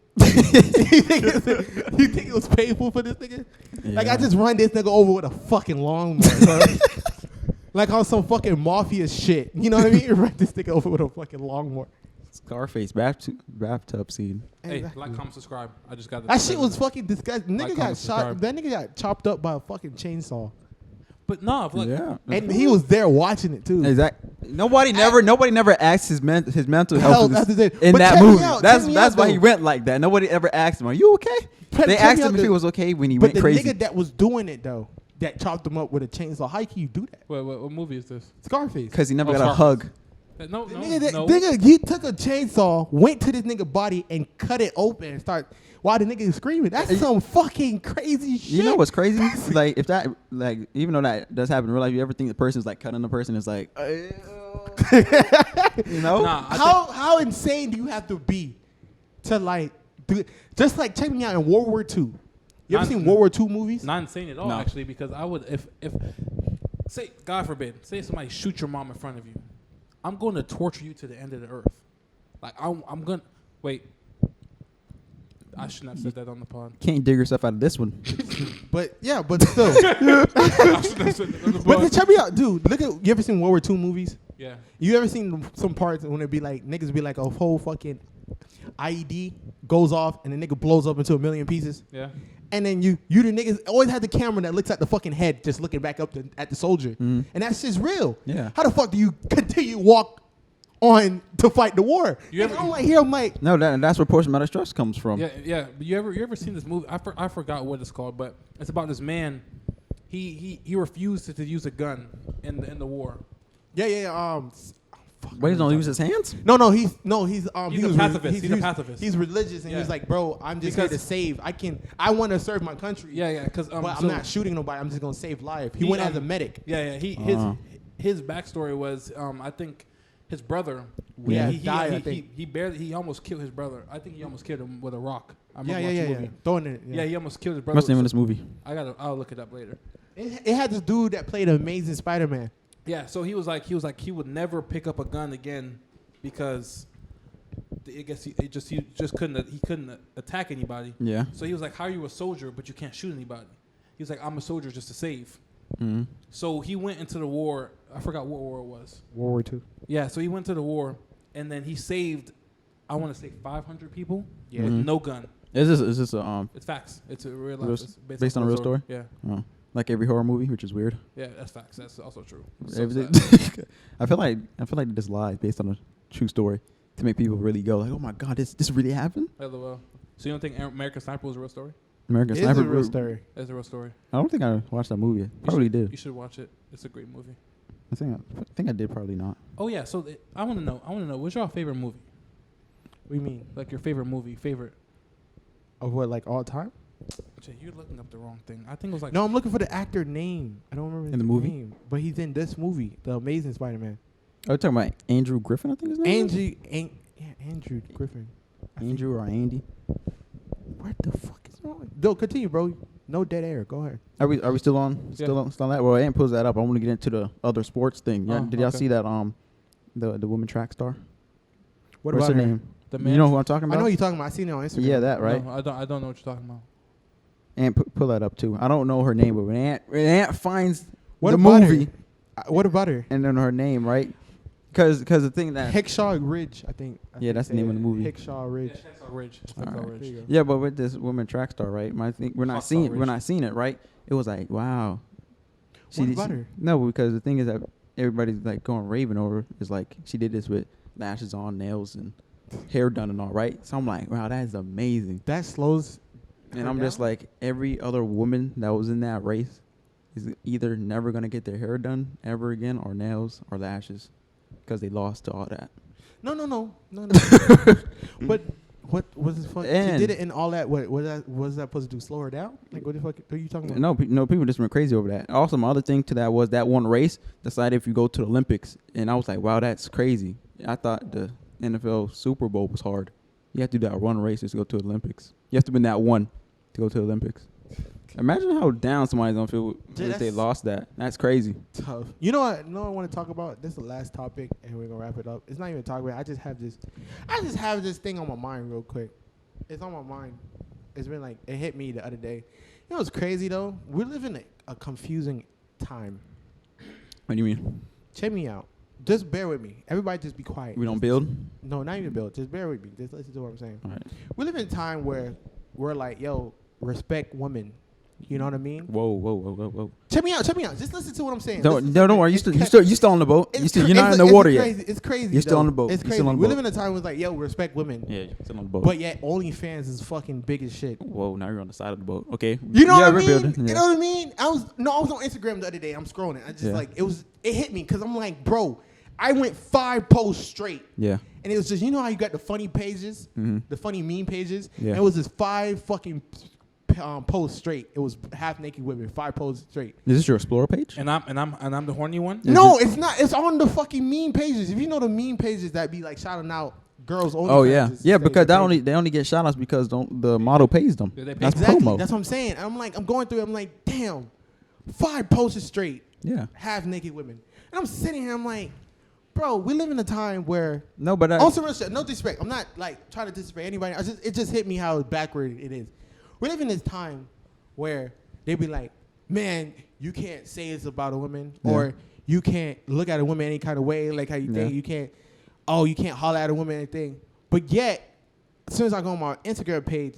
you think it was painful for this nigga? Like, I just run this nigga over with a fucking lawnmower, bro. Like on some fucking mafia shit. You know what I mean? You run this nigga over with a fucking lawnmower. Scarface bathtub scene. Hey, Exactly. like, comment, subscribe. I just got That shit was fucking disgusting. Like, Nigga got comment, shot. subscribe. That nigga got chopped up by a fucking chainsaw, But no, like, Yeah, and he was there watching it too. exactly. Nobody never asked his mental Health health after that. in But that check me movie. out, That's check me that's out, why he though. went like that. Nobody ever asked him, "Are you okay?" Check They me asked out, him if he the- was okay when he But went the crazy. nigga that was doing it though, that chopped him up with a chainsaw, how can you do that? what movie is this? Scarface. Because he never Oh, got a Scarface. hug. No, The no, nigga, no. nigga, he took a chainsaw, went to this nigga body, and cut it open and start while the nigga is screaming. That's some fucking crazy shit. You know what's crazy? Like if that, like even though that does happen in real life, you ever think the person's like cutting the person is like, you know? Nah, I How insane do you have to be to like do it? Just like check me out in World War II. You ever Not- seen World War II movies? Not insane at all, No. actually, because I would if say, God forbid, say somebody shoot your mom in front of you, I'm going to torture you to the end of the earth. Like I'm gonna wait. I shouldn't have said that on the pod. Can't dig yourself out of this one. But yeah, but still. I shouldn't have said that on the But pod. check me out, dude. Look at you ever seen World War II movies? Yeah. You ever seen some parts when it be like niggas be like a whole fucking IED goes off and the nigga blows up into a million pieces? Yeah. And then you the niggas always had the camera that looks at the fucking head, just looking back up at the soldier, and that's just real. Yeah. How the fuck do you continue walk on to fight the war? You If ever- I'm like here, I'm like, No, that's where post-traumatic stress comes from. Yeah, yeah. But you ever seen this movie? I forgot what it's called, but it's about this man. He refused to use a gun in the war. yeah. But he don't use his hands? No, he's He's a pacifist. He's a pacifist. He's religious, and Yeah. he's like, bro, I'm just here to Because- save. I want to serve my country. Yeah, yeah. Because But I'm not shooting nobody. I'm just gonna save life. He He, went as a medic. Yeah, yeah. His backstory was I think his brother. Yeah, he died, I think. He almost killed his brother. I think he almost killed him with a rock. I Yeah, remember watching the movie. Throwing it. Yeah, he almost killed his brother. What's the name of this movie? I'll look it up later. It had this dude that played Amazing Spider-Man. Yeah, so he was like he would never pick up a gun again because I guess he just couldn't attack anybody. Yeah. So he was like, "How are you a soldier but you can't shoot anybody?" He was like, "I'm a soldier just to save." Mm-hmm. So he went into the war. I forgot what war it was. World War II. Yeah, so he went to the war and then he saved, I want to say 500 people Yeah. with Mhm. no gun. Is this a It's facts. It's a real Real- life. It's based on a real story? Yeah, like every horror movie, which is weird? yeah, that's facts. That's also true. So Everything- sad. I feel like they just lied based on a true story to make people really go like, oh my god, this really happened? LOL. So you don't think American Sniper was a real story? American It is Sniper. a real story. It's a real story. I don't think I watched that movie. You Probably should, did. You should watch it. It's a great movie. I think I did. Probably not. Oh yeah. So I want to know. What's your favorite movie? What do you mean? Like your favorite movie? Favorite? Of what, like all time? Jay, you're looking up the wrong thing. I think it was like No, I'm looking for the actor name. I don't remember In his the movie? name. But he's in this movie, The Amazing Spider-Man. Are you talking about Andrew Griffin? I think his name. is? Andrew Griffin. I think- Andrew or Andy? What the fuck is wrong? No, continue, bro. No dead air. Go ahead. Are we still on? Still on that? Well, I didn't put that up. I want to get into the other sports thing. Yeah, Oh, did y'all okay. see that? The woman track star. What What's about her her? name? The You know who I'm talking I about? know what you're talking about. I seen it on Instagram. Yeah, that right. No, I don't know what you're talking about. And pull that up too. I don't know her name, but when Aunt finds What the about her? movie What about her? and then her name, right? Because the thing that Hickshaw Ridge, I think. Yeah, that's the name of the movie. Hickshaw Ridge. Texas Ridge. All Texas right. Ridge. There you go. Yeah, but with this woman track star, right? We're not Fox seeing Ridge. it, right? It was like, wow. What about her? No, because the thing is that everybody's like going raving over is like she did this with lashes on, nails, and hair done and all, right? So I'm like, wow, that is amazing. That slows. And her I'm just down? like, every other woman that was in that race is either never gonna get their hair done ever again, or nails, or lashes, because they lost to all that. No. But what was the fuck? She And- did it in all that. What was that supposed to do? Slow her down? Like what the fuck are you talking about? No, people just went crazy over that. Also, my other thing to that was that one race decided if you go to the Olympics, and I was like, wow, that's crazy. I thought the NFL Super Bowl was hard. You have to do that one race just to go to the Olympics. You have to win that one to go to the Olympics. Imagine how down somebody's gonna feel Dude, if they that's- lost that. That's crazy. Tough. You know what? I want to talk about. This is the last topic, and we're gonna wrap it up. It's not even a talk about. I just have this thing on my mind real quick. It's on my mind. It's been like it hit me the other day. You know what's crazy though? We live in a confusing time. What do you mean? Check me out. just bear with me. Everybody just be quiet. We don't build. No, not even build. Just bear with me. Just listen to what I'm saying. All right. We live in a time where we're like, yo, respect women. You know what I mean? Whoa. Check me out. Just listen to what I'm saying. Don't worry. You still on the boat. You're not in the water yet. It's crazy. You're still on the boat. It's crazy. We live in a time where it's like, yo, respect women. Yeah, you're still on the boat. But yet, OnlyFans is fucking big as shit. Whoa, now you're on the side of the boat. Okay. You know what I we're mean? building. You know what I mean? I was on Instagram the other day. I'm scrolling. I just it hit me because I'm like, bro, I went 5 posts straight. Yeah. And it was just, you know how you got the funny pages, the funny meme pages? Yeah. And it was just 5 fucking posts straight. It was half naked women, 5 posts straight. Is this your Explorer page? And I'm the horny one. No, it's not. It's on the fucking meme pages. If you know the meme pages that be like shouting out girls only. Oh yeah, because they only get shout outs because the model pays them. Yeah, they pay That's exactly. promo. That's what I'm saying. I'm going through it. I'm like, damn, 5 posts straight. Yeah. Half naked women. And I'm sitting here. I'm like, bro, we live in a time where No, but also no disrespect. I'm not like trying to disrespect anybody. It just hit me how backward it is. We live in this time where they be like, man, you can't say it's about a woman, or you can't look at a woman any kind of way, like how you think. You can't holler at a woman anything. But yet, as soon as I go on my Instagram page,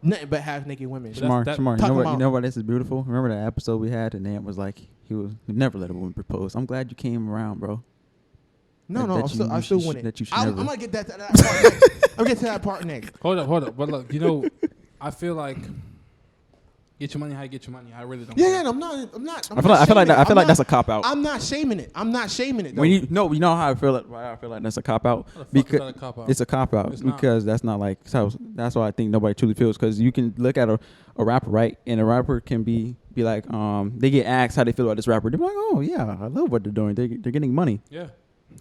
nothing but half naked women. Smart. You Talking know what? This is beautiful. Remember that episode we had, and Ant was like, he never let a woman propose. I'm glad you came around, bro. No, I still want it. I'm gonna get that part next. I'm gonna get to that part next. Hold up. But look, you know, I feel like get your money how you get your money. I really don't. Yeah, care. I'm not. I feel like that's a cop out. I'm not shaming it. Though. When you know how I feel like why I feel like that's a cop out Because a cop out? It's a cop out because that's not like that's why I think nobody truly feels, because you can look at a rapper, right, and a rapper can be like they get asked how they feel about this rapper, they're like, oh yeah, I love what they're doing, they're getting money. Yeah.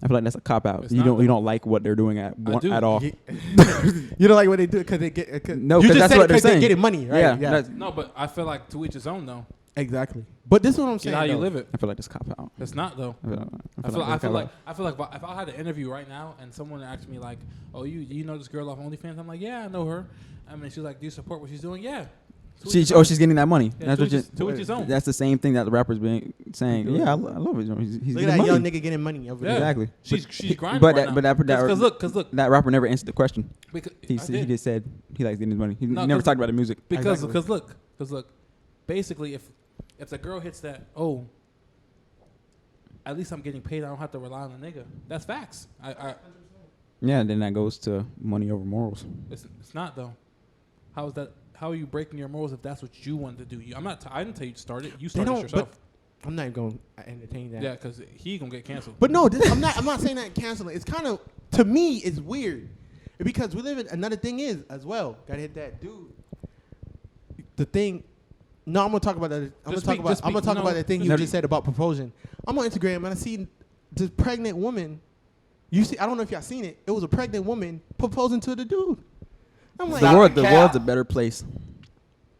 I feel like that's a cop out. It's You not, don't like what they're doing at all. You don't like what they do because they get. No, you because just that's said what they're because saying. they're getting money, right? Yeah. No, but I feel like to each his own though. Exactly. But this is what I'm You saying. know how you though. live it. I feel like that's a cop out. It's not though. I feel like if I had an interview right now and someone asked me like, "Oh, you know this girl off OnlyFans?" I'm like, "Yeah, I know her." I mean, she's like, "Do you support what she's doing?" Yeah. She's getting that money. Yeah, That's to each his own. That's the same thing that the rapper's been saying. Yeah, I love it. He's Look getting at that money. young nigga getting money over there. Exactly. She's grinding But right now. Because look. That rapper never answered the question. Because He just said he likes getting his money. He No, never 'cause- talked about the music. Because Exactly. look, basically if the girl hits that, oh, at least I'm getting paid. I don't have to rely on a nigga. That's facts. Yeah, then that goes to money over morals. It's not though. How is that? How are you breaking your morals if that's what you wanted to do? I didn't tell you to start it. You started it yourself. I'm not even going to entertain that. Yeah, because he gonna get canceled. But no, I'm not saying that canceling. It's kind of, to me, it's weird because we live in another thing is as well. Gotta hit that dude. The thing. No, I'm gonna talk about that. I'm gonna talk about the thing you just said about proposing. I'm on Instagram and I see this pregnant woman. You see, I don't know if y'all seen it. It was a pregnant woman proposing to the dude. I'm like, the world's a better place.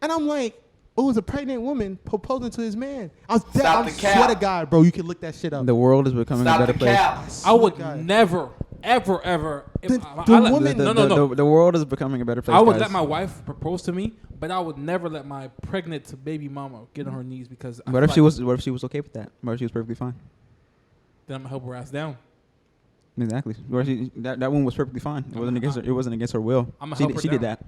And I'm like, it was a pregnant woman proposing to his man. I swear to God, bro, you can look that shit up. The world is becoming a better place. I would never, ever. The world is becoming a better place. I would guys. let my wife propose to me, but I would never let my pregnant baby mama get on her knees because. What if she was okay with that? What if she was perfectly fine? Then I'm gonna help her ass down. Exactly. That woman was perfectly fine. It wasn't against her. It wasn't against her will. She did that.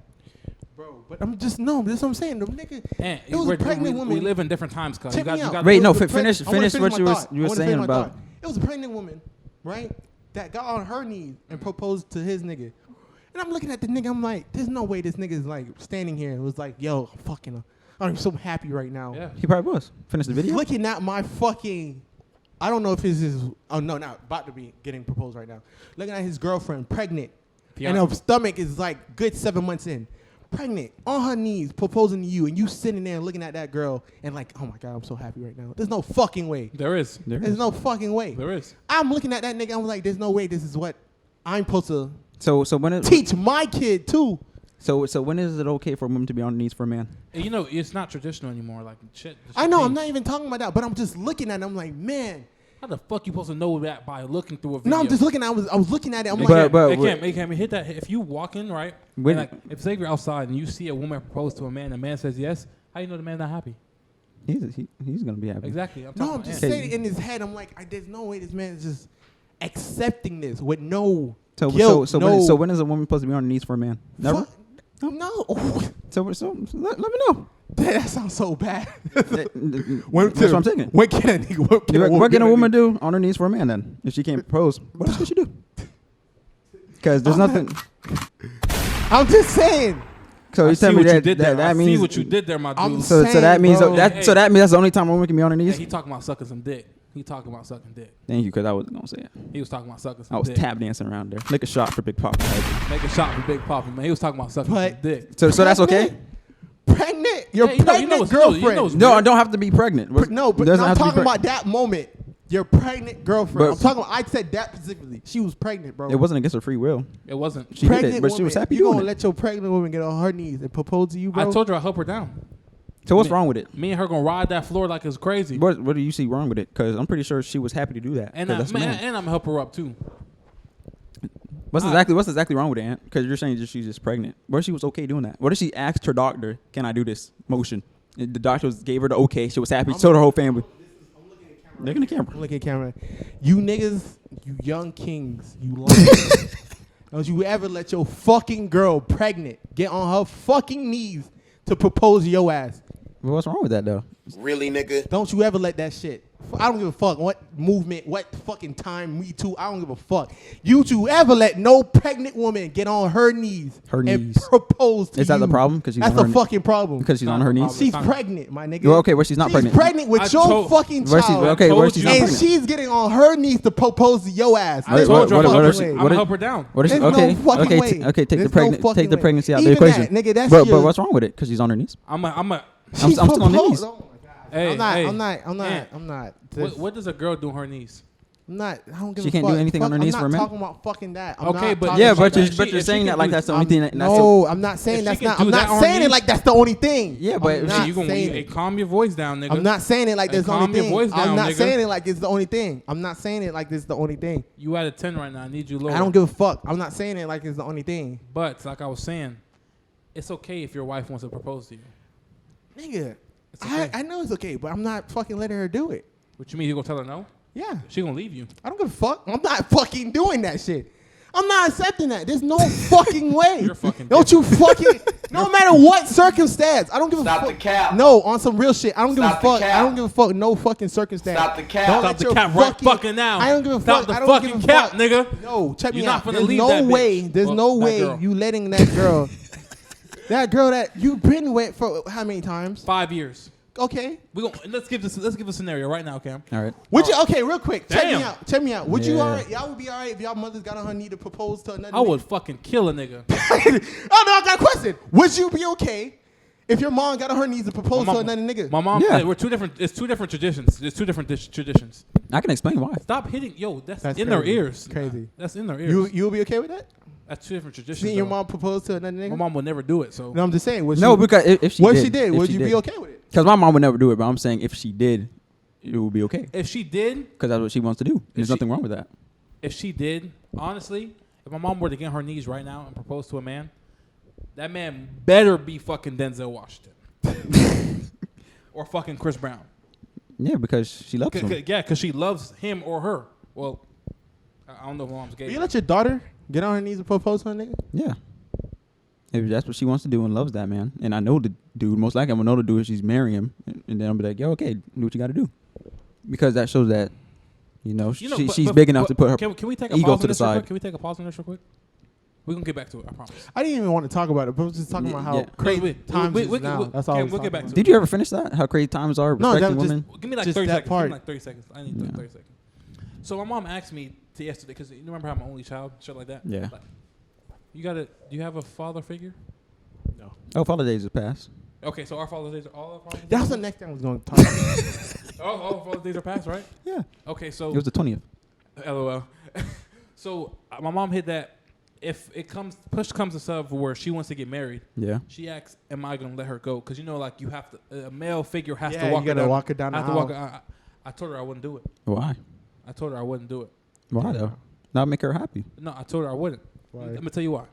Bro, but I'm just no. That's what I'm saying. The nigga, it was a pregnant woman. We live in different times, cuz. Wait, no. Finish what you were saying about. It was a pregnant woman, right? That got on her knees and proposed to his nigga. And I'm looking at the nigga. I'm like, there's no way this nigga is like standing here. It was like, yo, I'm so happy right now. Yeah. He probably was. Finish the video. Looking at my fucking. I don't know if his is. Oh no, not about to be getting proposed right now. Looking at his girlfriend, pregnant, and her stomach is like good 7 months in, pregnant, on her knees, proposing to you, and you sitting there looking at that girl and like, oh my God, I'm so happy right now. There's no fucking way. There's no fucking way. There is. I'm looking at that nigga. I'm like, there's no way. This is what I'm supposed to. So when teach my kid too. So when is it okay for a woman to be on her knees for a man? And you know, it's not traditional anymore. Like shit. I know. I'm not even talking about that, but I'm just looking at it. I'm like, man. How the fuck you supposed to know that by looking through a video? No, I'm just looking. I was looking at it. I'm they can't hit that. If you walk in right, if say you're outside and you see a woman propose to a man, the man says yes. How you know the man's not happy? He's gonna be happy. Exactly. I'm just saying in his head. I'm like, there's no way this man is just. accepting this with no So guilt, so when is a woman supposed to be on her knees for a man? Never. No. So let me know. That sounds so bad. That's what I'm saying. What can a nigga? What can a woman do on her knees for a man then? If she can't propose, what else can she do? Because there's nothing. I'm just saying. So you tell me that means see what you did there, my dude. so that means bro. so that means that's the only time a woman can be on her Hey, knees. he talking about sucking some dick. Thank you, because I wasn't gonna say it. He was talking about sucking some I was dick. tap dancing around there. Make a shot for Big Papa. Make a shot for Big Papa, man. He was talking about sucking some dick. So that's okay. Pregnant, your Yeah, you know pregnant what's- girlfriend. you know what's- No, I don't have to be pregnant. No, but Doesn't I'm have to be talking pregnant. about that moment. Your pregnant girlfriend. But- I'm talking about. I said that specifically. She was pregnant, bro. It wasn't against her free will. It wasn't. She did it, but she was happy You doing gonna it. let your pregnant woman get on her knees and propose to you, bro? I told her I'd help her down. So what's wrong with it? Me and her gonna ride that floor like it's crazy. What do you see wrong with it? Because I'm pretty sure she was happy to do that. And 'Cause I'm that's the man. gonna help her up too. What's exactly wrong with it, Aunt? Because you're saying that she's just pregnant. What if she was okay doing that? What if she asked her doctor, "Can I do this motion?" And the doctor gave her the okay. She was happy. She told her whole family. Look at the camera. Look at camera. You niggas, you young kings, you liars. Don't you ever let your fucking girl pregnant get on her fucking knees to propose to your ass. Well, what's wrong with that though? Really, nigga? Don't you ever let that shit. I don't give a fuck what movement, what fucking time, me too. I don't give a fuck. You two ever let no pregnant woman get on her knees and knees. propose to you. Is that the problem? 'Cause she's That's on the her fucking problem. Because she's on her knees. She's pregnant, my nigga. Well, okay, well, she's not pregnant. She's pregnant with I your told- fucking Where she's- child. okay, where she's not and pregnant. she's getting on her knees to propose to your ass. I There's told no you fucking I'm way. gonna help her down. What is she? There's Okay, no fucking okay, way. okay. Take There's the no fucking take the way. pregnancy out of the Even equation. that, nigga, that's but your- what's wrong with it? Because she's on her knees. I'm a. I'm still on her knees. Oh my God. Hey, I'm not. hey, I'm not. I'm not. Aunt, I'm not. What does a girl do on her knees? I'm not. I don't give She a can't fuck. do anything on her knees for a I'm man? not talking about fucking that. I'm Okay, not but- talking Yeah, about but that. you're If she saying can that like do- that's the only thing. No, I'm not saying If that's she can not. do I'm that not on saying it knees- like that's the only thing. Yeah, but I'm if not You gonna saying hey, it. calm your voice down, nigga. I'm not saying it like Hey, that's the only calm your thing. voice I'm down, not nigga. saying it like it's the only thing. I'm not saying it like this is the only thing. You at a 10 right now. I need you lower. I don't give a fuck. I'm not saying it like it's the only thing. But like I was saying, it's okay if your wife wants to propose to you. Nigga, It's okay. I know it's okay, but I'm not fucking letting her do it. What you mean? You gonna tell her no? Yeah. She gonna leave you. I don't give a fuck. I'm not fucking doing that shit. I'm not accepting that. There's no fucking way. You're fucking Don't you fucking. No matter what circumstance, I don't give a fuck. Stop the cap. No, on some real shit. I don't give a Stop the fuck. cap. I don't give a fuck. No fucking circumstance. Stop the cap. Don't Stop let the your cap right fucking now. I don't give a Stop fuck. the I don't fucking give a cap, fuck. nigga. No, check me You're not out. finna There's leave no that bitch. way. There's Well, no that way girl. you letting that girl. That girl that you've been with for how many times? 5 years. Okay. Let's give a scenario right now, Cam. All right. Would you? Okay, real quick. Check me Damn. out. Check me out. Would you Yeah. alright? Y'all would be alright if y'all mothers got on her knee to propose to another. I would fucking kill a nigga. Oh no, I got a question. Would you be okay if your mom got on her knees to propose to another nigga? My mom. Yeah. We're two different. It's two different traditions. There's two different traditions. I can explain why. Stop hitting. Yo, that's That's in their crazy. ears. Crazy. That's in their ears. You'll be okay with that? That's two different traditions. Seeing your though. mom propose to another nigga? My mom would never do it. So No, I'm just saying. Would No, she, because if she what did, if she did, if would she you did. be okay with it? Because my mom would never do it, but I'm saying if she did, it would be okay. if she did, Because that's what she wants to do. There's she- nothing wrong with that. honestly, if my mom were to get on her knees right now and propose to a man, that man better be fucking Denzel Washington or fucking Chris Brown. Yeah, because she loves him. Yeah, because she loves him or her. Well, I don't know if my mom's gay. Will you let your daughter get on her knees and propose to a nigga? Yeah. If that's what she wants to do and loves that man, and I know the dude, most likely I'm gonna know the dude if she's marrying him, and then I'll be like, yo, okay, do what you got to do, because that shows that, she's big enough to put her Can we take a ego pause to on the this real side. quick? Can we take a pause on this real quick? We're gonna get back to it. I promise. I didn't even want to talk about it, but I was just talking about how Yeah. crazy times is now. That's all. I was We'll get talking back about. to Did you ever finish that? How crazy times are No, that respecting was just- women? Give me like Just 30 that seconds. part. Give me like 30 seconds. I need Yeah. 30 seconds. So my mom asked me yesterday, because you remember how I'm only child, shit like that. Yeah. Like, do you have a father figure? No. Oh, Father's Days is past. Okay, so our Father's Days are all our Father's Days? That's the next thing I was going to talk about. Oh, Father's Days are past, right? Yeah. Okay, so It was the 20th. LOL. So my mom hit that. If push comes to shove where she wants to get married, Yeah. she asks, "Am I gonna let her go?" Because like you have to, a male figure has Yeah, to walk you her gotta down. walk her down I the have to walk aisle. her. I told her I wouldn't do it. Why? I told her I wouldn't do it. Why though? Not make her happy. No, I told her I wouldn't. Why? I'm gonna tell you why.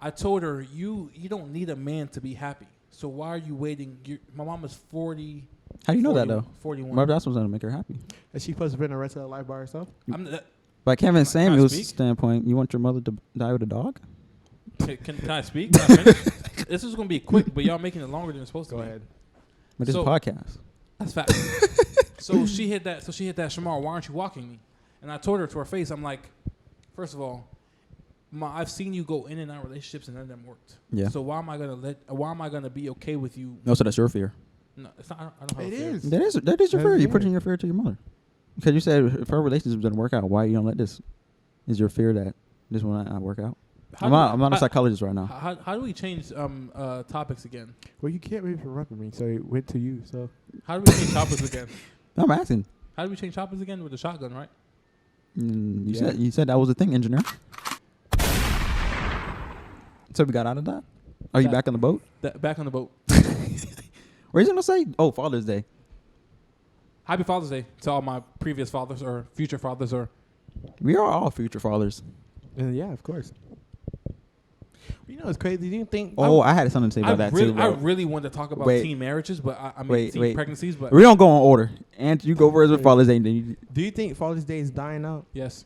I told her you don't need a man to be happy. So why are you waiting? My mom is 40. How do you know that though? 41. Well, that's what's gonna make her happy. Is she supposed to spend the rest of her life by herself? I'm, By Kevin Can I Samuels' speak? standpoint, you want your mother to die with a dog? Can I speak? Can I finish? This is gonna be quick, but y'all making it longer than it's supposed to. Go be. ahead. But this is So- a podcast. That's fact. So she hit that. Shamar, why aren't you walking me? And I told her to her face, I'm like, first of all, I've seen you go in and out of relationships and none of them worked. Yeah. So why am I gonna be okay with you? No, so that's your fear. No, it's not. I don't have It a fear. is. That is your fear. You're Yeah. putting your fear to your mother. Because you said if her relationship doesn't work out, why you don't let this? Is your fear that this will not work out? I'm not a psychologist right now. How do we change topics again? Well, you can't really interrupt me, so it went to you. So How do we change topics again? I'm asking. How do we change topics again with the shotgun, right? You said that was a thing, engineer. So we got out of that? Are you back on the boat? Back on the boat. What are you gonna say? Oh, Father's Day. Happy Father's Day to all my previous fathers or future fathers or. We are all future fathers. yeah, of course. You know, it's crazy. Do you think? Oh, I had something to say about that too. I Bro. really wanted to talk about Wait. teen marriages, but I mean Wait, teen wait. pregnancies. But We don't go in order. And you go first with Father's Day. Then you, Do you think Father's Day is dying out? yes,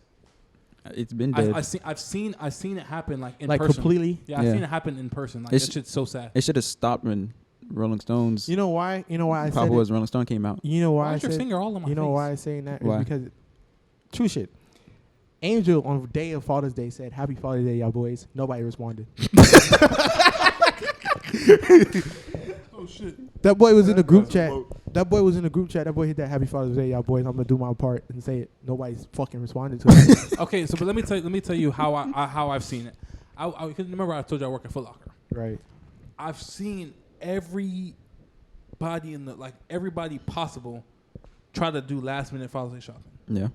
it's been dead. I've seen it happen like in Like person. completely? Yeah, I've Yeah. seen it happen in person. Like It's- that shit's so sad. It should have stopped when Rolling Stones. You know why? You know why I Papa said was it? Rolling Stone came out. You know why Why I is your said? finger all on my You know face? why I'm saying that? Why? Is because true shit. Angel on the day of Father's Day said, "Happy Father's Day, y'all boys." Nobody responded. Oh shit! That boy was in the group chat. That boy was in the group chat. That boy hit that "Happy Father's Day, y'all boys." I'm gonna do my part and say it. Nobody's fucking responded to it. Okay, so but let me tell you how how I've seen it. I 'cause remember I told you I work at Foot Locker. Right. I've seen everybody everybody possible try to do last minute Father's Day shopping. Yeah.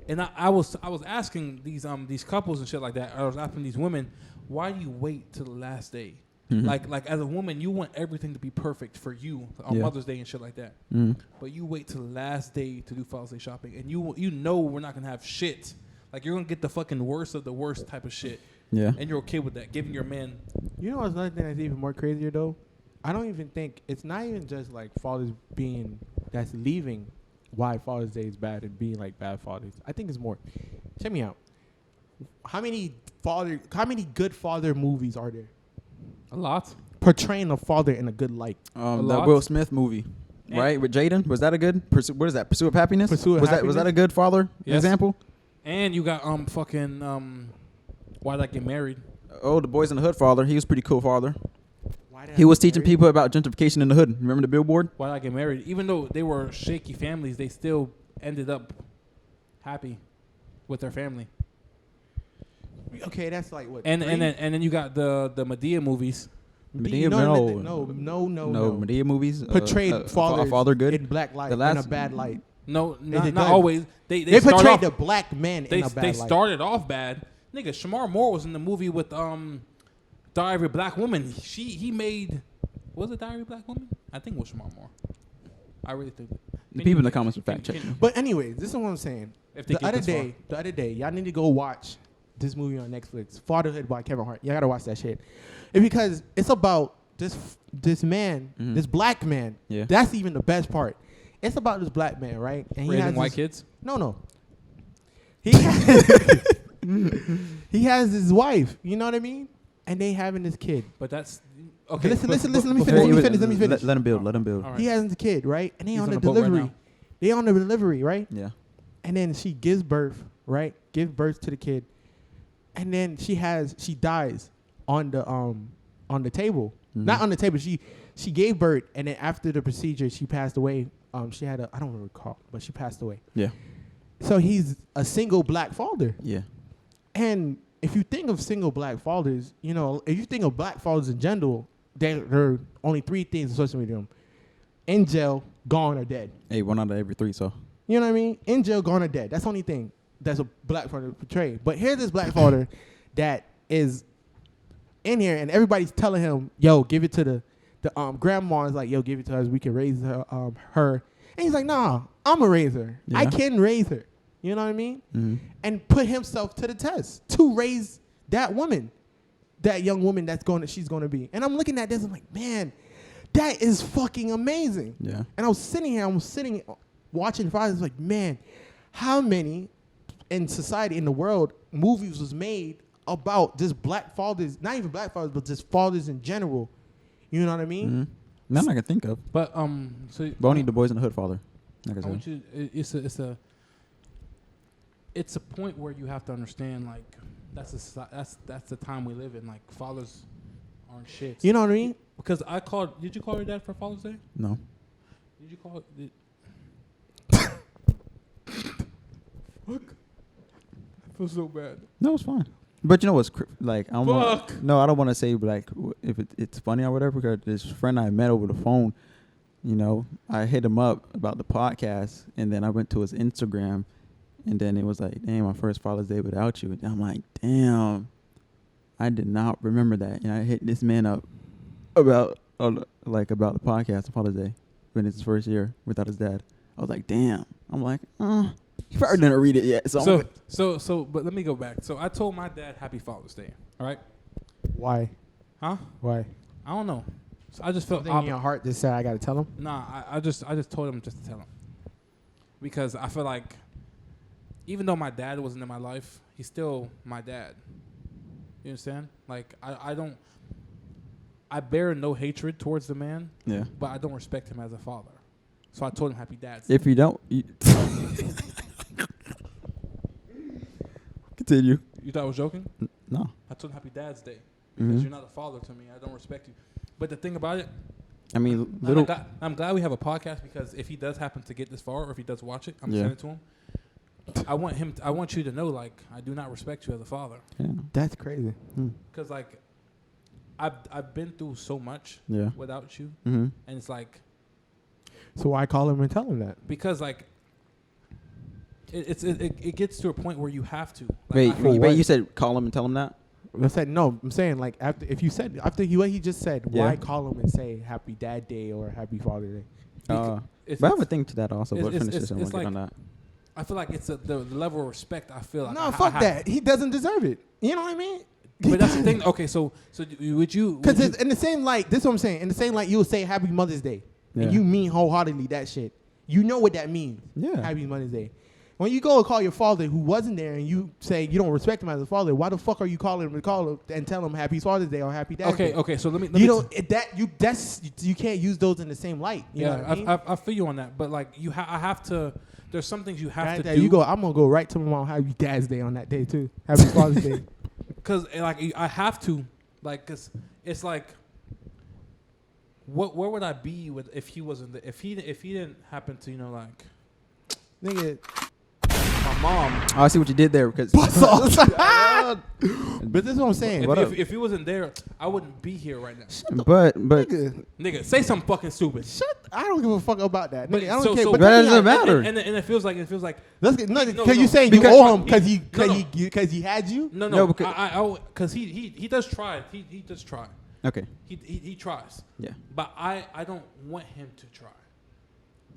And I was asking these couples and shit like that. I was asking these women, why do you wait till the last day? Mhm. Like as a woman, you want everything to be perfect for you on Yeah. Mother's Day and shit like that. Mm. But you wait till the last day to do Father's Day shopping, and you know we're not gonna have shit. Like you're gonna get the fucking worst of the worst type of shit, Yeah. and you're okay with that, giving your man. You know what's another thing that's even more crazier though? I don't even think it's not even just like fathers being that's leaving why Father's Day is bad and being like bad fathers. I think it's more. Check me out. How many good father movies are there A lot. portraying a father in a good light? A The lot. Will Smith movie, And- right? With Jaden, was that a good? What is that? Pursuit of Happiness. Pursuit of was Happiness? that a good father Yes. example? And you got Why'd I Get Married? Oh, the Boys in the Hood father. He was a pretty cool father. Why did He I was get teaching married? people about gentrification in the hood. Remember the billboard? Why'd I Get Married? Even though they were shaky families, they still ended up happy with their family. Okay, that's like what? And three? then you got the Medea movies. Medea, no. Medea movies Portrayed a fathers father good. in black light, The in last- a bad light. No, Is not it done? always. They They start portrayed off, the black man they in a bad light. started off bad. Nigga, Shamar Moore was in the movie with Diary of a Black Woman. He made, was it Diary of a Black Woman? I think it was Shamar Moore. I really think. The people in the comments will fact check. But anyways, this is what I'm saying. If they The get other this day, y'all need to go watch this movie on Netflix, Fatherhood by Kevin Hart. Y'all gotta watch that shit. It's because it's about this man, Mhm. this black man. Yeah. That's even the best part. It's about this black man, right? And Raising white his, kids. No. He has, he has his wife. You know what I mean? And they having this kid. But that's okay. Listen. Let me before- finish. Let me finish. Let him build. Let him build. All right. He has a kid, right? And they He's on on the the boat right delivery. now. They on the delivery, right? Yeah. And then she gives birth, right? Gives birth to the kid. And then she dies on the table. Mhm. Not on the table. She gave birth, and then after the procedure, she passed away. She had I don't recall, but she passed away. Yeah. So he's a single black father. Yeah. And if you think of single black fathers, if you think of black fathers in general, there are only three things associated with them: in jail, gone, or dead. Hey, 1 out of every 3. So. You know what I mean? In jail, gone, or dead. That's the only thing that's a black father portrayed. But here's this black father that is in here, and everybody's telling him, "Yo, give it to the grandma." Is like, "Yo, give it to us. We can raise her." And he's like, "Nah, I'm a raise her. I Yeah. can raise her." You know what I mean? Mhm. And put himself to the test to raise that woman, that young woman she's going to be. And I'm looking at this, I'm like, man, that is fucking amazing. Yeah. And I was sitting here, watching fathers, like, man, how many in society, in the world, movies was made about just black fathers, not even black fathers, but just fathers in general. You know what I mean? Mm-hmm. None I can think of. But so Boney the Boys in the Hood father. Like I I said. want you. It's a point where you have to understand, like, that's the time we live in. Like, fathers aren't shit. You know what I mean? Because I called. Did you call your dad for Father's Day? No. Did you call? Fuck. I feel so bad. No, it's fine. But you know what's like? I Fuck. No, I don't want to say like if it's funny or whatever. Because this friend I met over the phone, you know, I hit him up about the podcast, and then I went to his Instagram, and then it was like, "Damn, my first Father's Day without you." And I'm like, "Damn, I did not remember that." And I hit this man up about the podcast on Father's Day when it's his first year without his dad. I was like, "Damn." I'm like, he probably didn't read it yet. So, but let me go back. So I told my dad Happy Father's Day. All right. Why? Huh? Why? I don't know. So I just felt Something in your heart just said I gotta tell him. Nah, I just told him just to tell him, because I feel like even though my dad wasn't in my life, he's still my dad. You understand? Like I bear no hatred towards the man. Yeah. But I don't respect him as a father. So I told him Happy Dad's Day. If you don't, continue. You thought I was joking? No. I told him Happy Dad's Day because Mhm. you're not a father to me. I don't respect you. But the thing about it, I mean, I'm glad we have a podcast, because if he does happen to get this far, or if he does watch it, I'm Yeah. sending it to him. I want you to know, like, I do not respect you as a father, Yeah. That's crazy. because like I've been through so much Yeah. without you, Mm-hmm. and it's like, So why call him and tell him that? because like it gets to a point where you have to. Like, Wait, you said call him and tell him that? I said no. I'm saying like after what he just said, Yeah. why call him and say Happy Dad Day or Happy Father Day? It's- But I have a thing to that also. But it's- finish this and we'll it's get like- on that. I feel like it's the level of respect I feel like. No, fuck that. He doesn't deserve it. You know what I mean? But that's the thing. Okay, so would you? Because in the same light, this is what I'm saying. In the same light, you'll say Happy Mother's Day, Yeah. and you mean wholeheartedly that shit. You know what that means. Yeah. Happy Mother's Day. When you go and call your father who wasn't there, and you say you don't respect him as a father, why the fuck are you calling him and tell him Happy Father's Day or Happy Dad's Day? Okay. So let me. You can't use those in the same light. You know what I mean? I feel you on that, but like I have to. There's some things you have to There do. you go. I'm gonna go right to my mom. Happy Dad's Day on that day too. Happy Father's Day. Because like I have to, like, cause it's like, where would I be with if he wasn't if he didn't happen to like, Nigga. my mom. Oh, I see what you did there. Because But this is what I'm saying. If he wasn't there, I wouldn't be here right now. but Nigga, say something fucking stupid. I don't give a fuck about that. But Nigga, I don't so- care. so- But That that doesn't matter. And it feels like let's get no. Because no, you saying you because- owe him because no. he had you. no, because- because he does try. He does try. okay. He tries. Yeah. But I don't want him to try.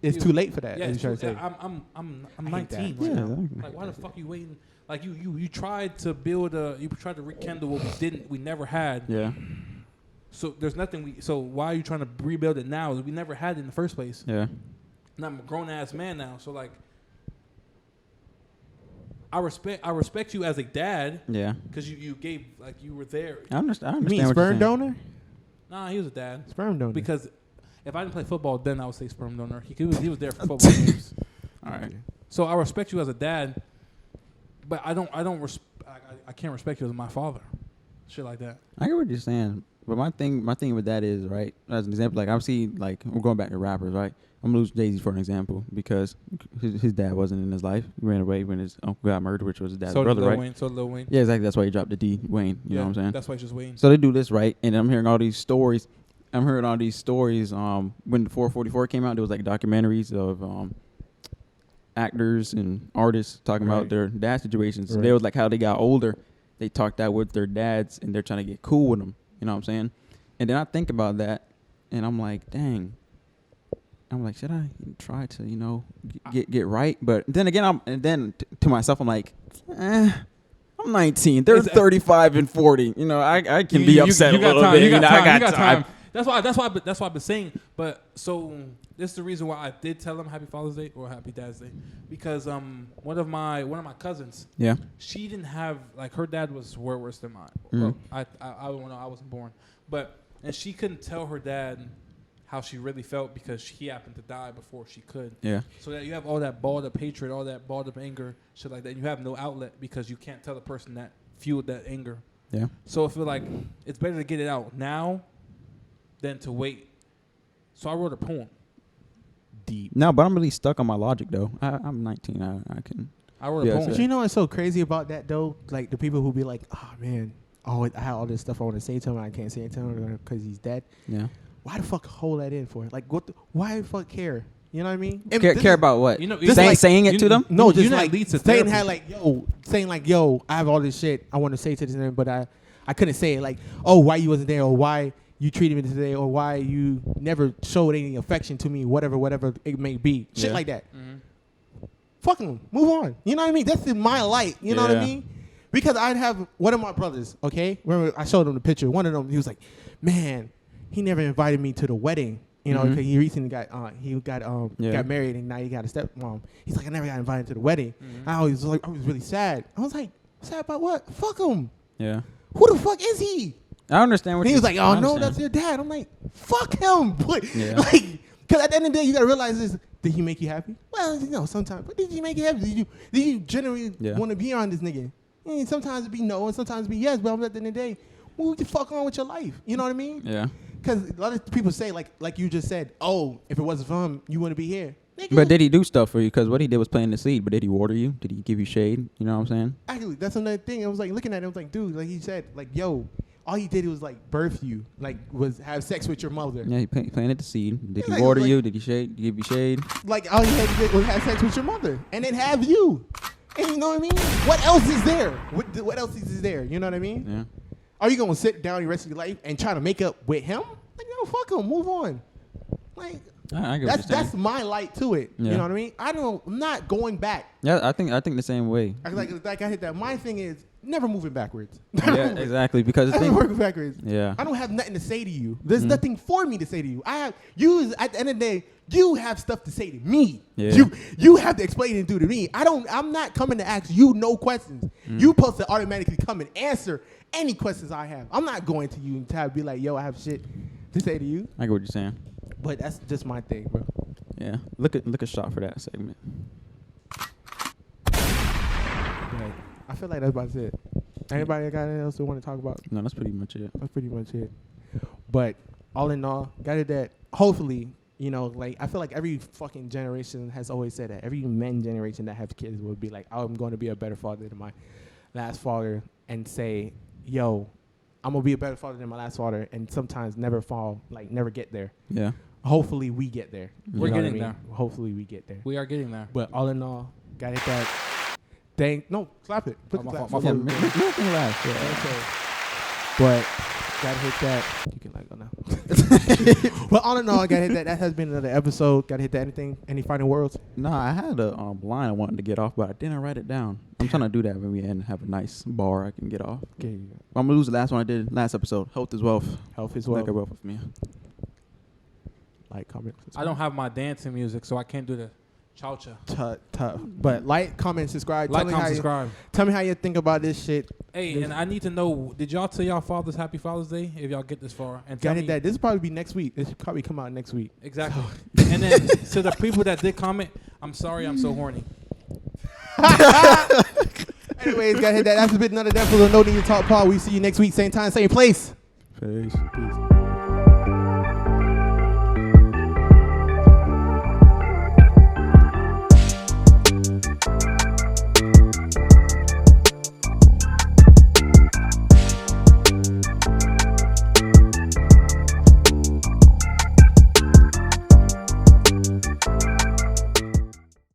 It's too late for that. Yeah, as it's you trying true. to say. I'm I hate 19 that. right Yeah, now. exactly. Like, why the fuck you waiting? Like you tried to build you tried to rekindle what we never had. Yeah. So there's nothing so why are you trying to rebuild it now? We never had it in the first place. Yeah. And I'm a grown ass man now, so like I respect you as a dad. Yeah. Because you gave, like, you were there. I understand. You mean what you're sperm saying. donor? Nah, he was a dad. Sperm donor. Because if I didn't play football, then I would say sperm donor. He was there for football games. All right. So I respect you as a dad, but I can't respect you as my father. Shit like that. I get what you're saying, but my thing with that is, right, as an example, like I see, like, we're going back to rappers, right? I'm gonna lose Jay-Z for an example because his dad wasn't in his life. He ran away when his uncle got murdered, which was his dad's brother, right? So Lil Wayne. Yeah, exactly. That's why he dropped the D, Wayne. You know what I'm saying? That's why he's just Wayne. So they do this, right? And I'm hearing all these stories. When the 444 came out, there was like documentaries of actors and artists talking about their dad situations. So there was like how they got older. They talked out with their dads and they're trying to get cool with them. You know what I'm saying? And then I think about that and I'm like, dang. I'm like, should I try to, get right? But then again, to myself, I'm like, I'm 19. They're 35 and 40. I can be upset a little bit. I got time. That's why I've been saying. But so this is the reason why I did tell him Happy Father's Day or Happy Dad's Day, because one of my cousins, she didn't have, like, her dad was way worse than mine. Well, I don't know, I wasn't born, and she couldn't tell her dad how she really felt because he happened to die before she could. Yeah. So that you have all that balled up hatred, all that balled up anger, shit like that. You have no outlet because you can't tell the person that fueled that anger. Yeah. So I feel like it's better to get it out now than to wait. So I wrote a poem. Deep. No, but I'm really stuck on my logic though. I'm 19. I wrote a poem. But you know what's so crazy about that though? Like the people who be like, oh man, I have all this stuff I want to say to him, and I can't say it to him because he's dead. Yeah. Why the fuck hold that in for? Like, why the fuck care? You know what I mean? Care about what? You know, saying it to them? No, just like saying yo, I have all this shit I want to say to this man, but I couldn't say it. Like, oh, why you wasn't there, or why you treated me today, or why you never showed any affection to me, whatever it may be. Shit like that. Mm-hmm. Fuck them. Move on. You know what I mean? That's in my light. You know what I mean? Because I'd have one of my brothers, okay? Remember, I showed him the picture. One of them, he was like, man, he never invited me to the wedding, you know, because he recently got married and now he got a stepmom. He's like, I never got invited to the wedding. Mm-hmm. I was really sad. I was like, sad about what? Fuck him. Yeah. Who the fuck is he? I understand what he was like, oh no, that's your dad. I'm like, fuck him. Yeah. Like, because at the end of the day, you gotta realize this: did he make you happy? Well, you know, sometimes. But did he make you happy? Did you generally want to be around this nigga? And sometimes it be no, and sometimes it be yes. But at the end of the day, move the fuck on with your life. You know what I mean? Yeah. Because a lot of people say, like you just said, oh, if it wasn't for him, you wouldn't be here. Nigga. But did he do stuff for you? Because what he did was plant the seed. But did he water you? Did he give you shade? You know what I'm saying? Actually, that's another thing. I was like looking at it. I was like, dude, like he said, like, yo, all he did was like birth you, like was have sex with your mother. Yeah, he planted the seed. Did he water you? Did he give you shade? Like all he had to do was have sex with your mother and then have you. And you know what I mean? What else is there? What else is there? You know what I mean? Yeah. Are you gonna sit down the rest of your life and try to make up with him? Like, no, fuck him. Move on. Like, that's my light to it. Yeah. You know what I mean? I'm not going back. Yeah, I think the same way. Like I hit that. My thing is never moving backwards. Yeah, exactly. Because never working backwards. Yeah. I don't have nothing to say to you. There's nothing for me to say to you. I have you. At the end of the day, you have stuff to say to me. Yeah. You have to explain it to me. I'm not coming to ask you no questions. You supposed to automatically come and answer any questions I have. I'm not going to you and try to be like, yo, I have shit to say to you. I get what you're saying. But that's just my thing, bro. Yeah. Look a shot for that segment. But I feel like that's about it. Anybody got anything else they want to talk about? No, that's pretty much it. That's pretty much it. But all in all, got it that hopefully, you know, like I feel like every fucking generation has always said that. Every men generation that have kids would be like, I'm going to be a better father than my last father, and say, yo, I'm going to be a better father than my last father, and sometimes never get there. Yeah. Hopefully we get there. We're getting there. Hopefully we get there. We are getting there. But all in all, got it that. No, slap it. Put the clap. My fault. But gotta hit that. You can go now. But all in all, gotta hit that. That has been another episode. Gotta hit that. Any final words? No, I had a line I wanted to get off, but I didn't write it down. I'm trying to do that when we end. Have a nice bar I can get off. Okay. I'm gonna lose the last one I did last episode. Health is wealth. Health is wealth. Like wealth with me. Like, comment. I don't have my dancing music, so I can't do the cha-cha. But like, comment, subscribe. Subscribe. Tell me how you think about this shit. Hey, and I need to know, did y'all tell y'all fathers Happy Father's Day if y'all get this far? And tell me that. This will probably be next week. This should probably come out next week. Exactly. And then to the people that did comment, I'm sorry I'm so horny. Anyways, gotta hit that. That's been another episode of No Need to Talk Pod. We see you next week, same time, same place. Peace.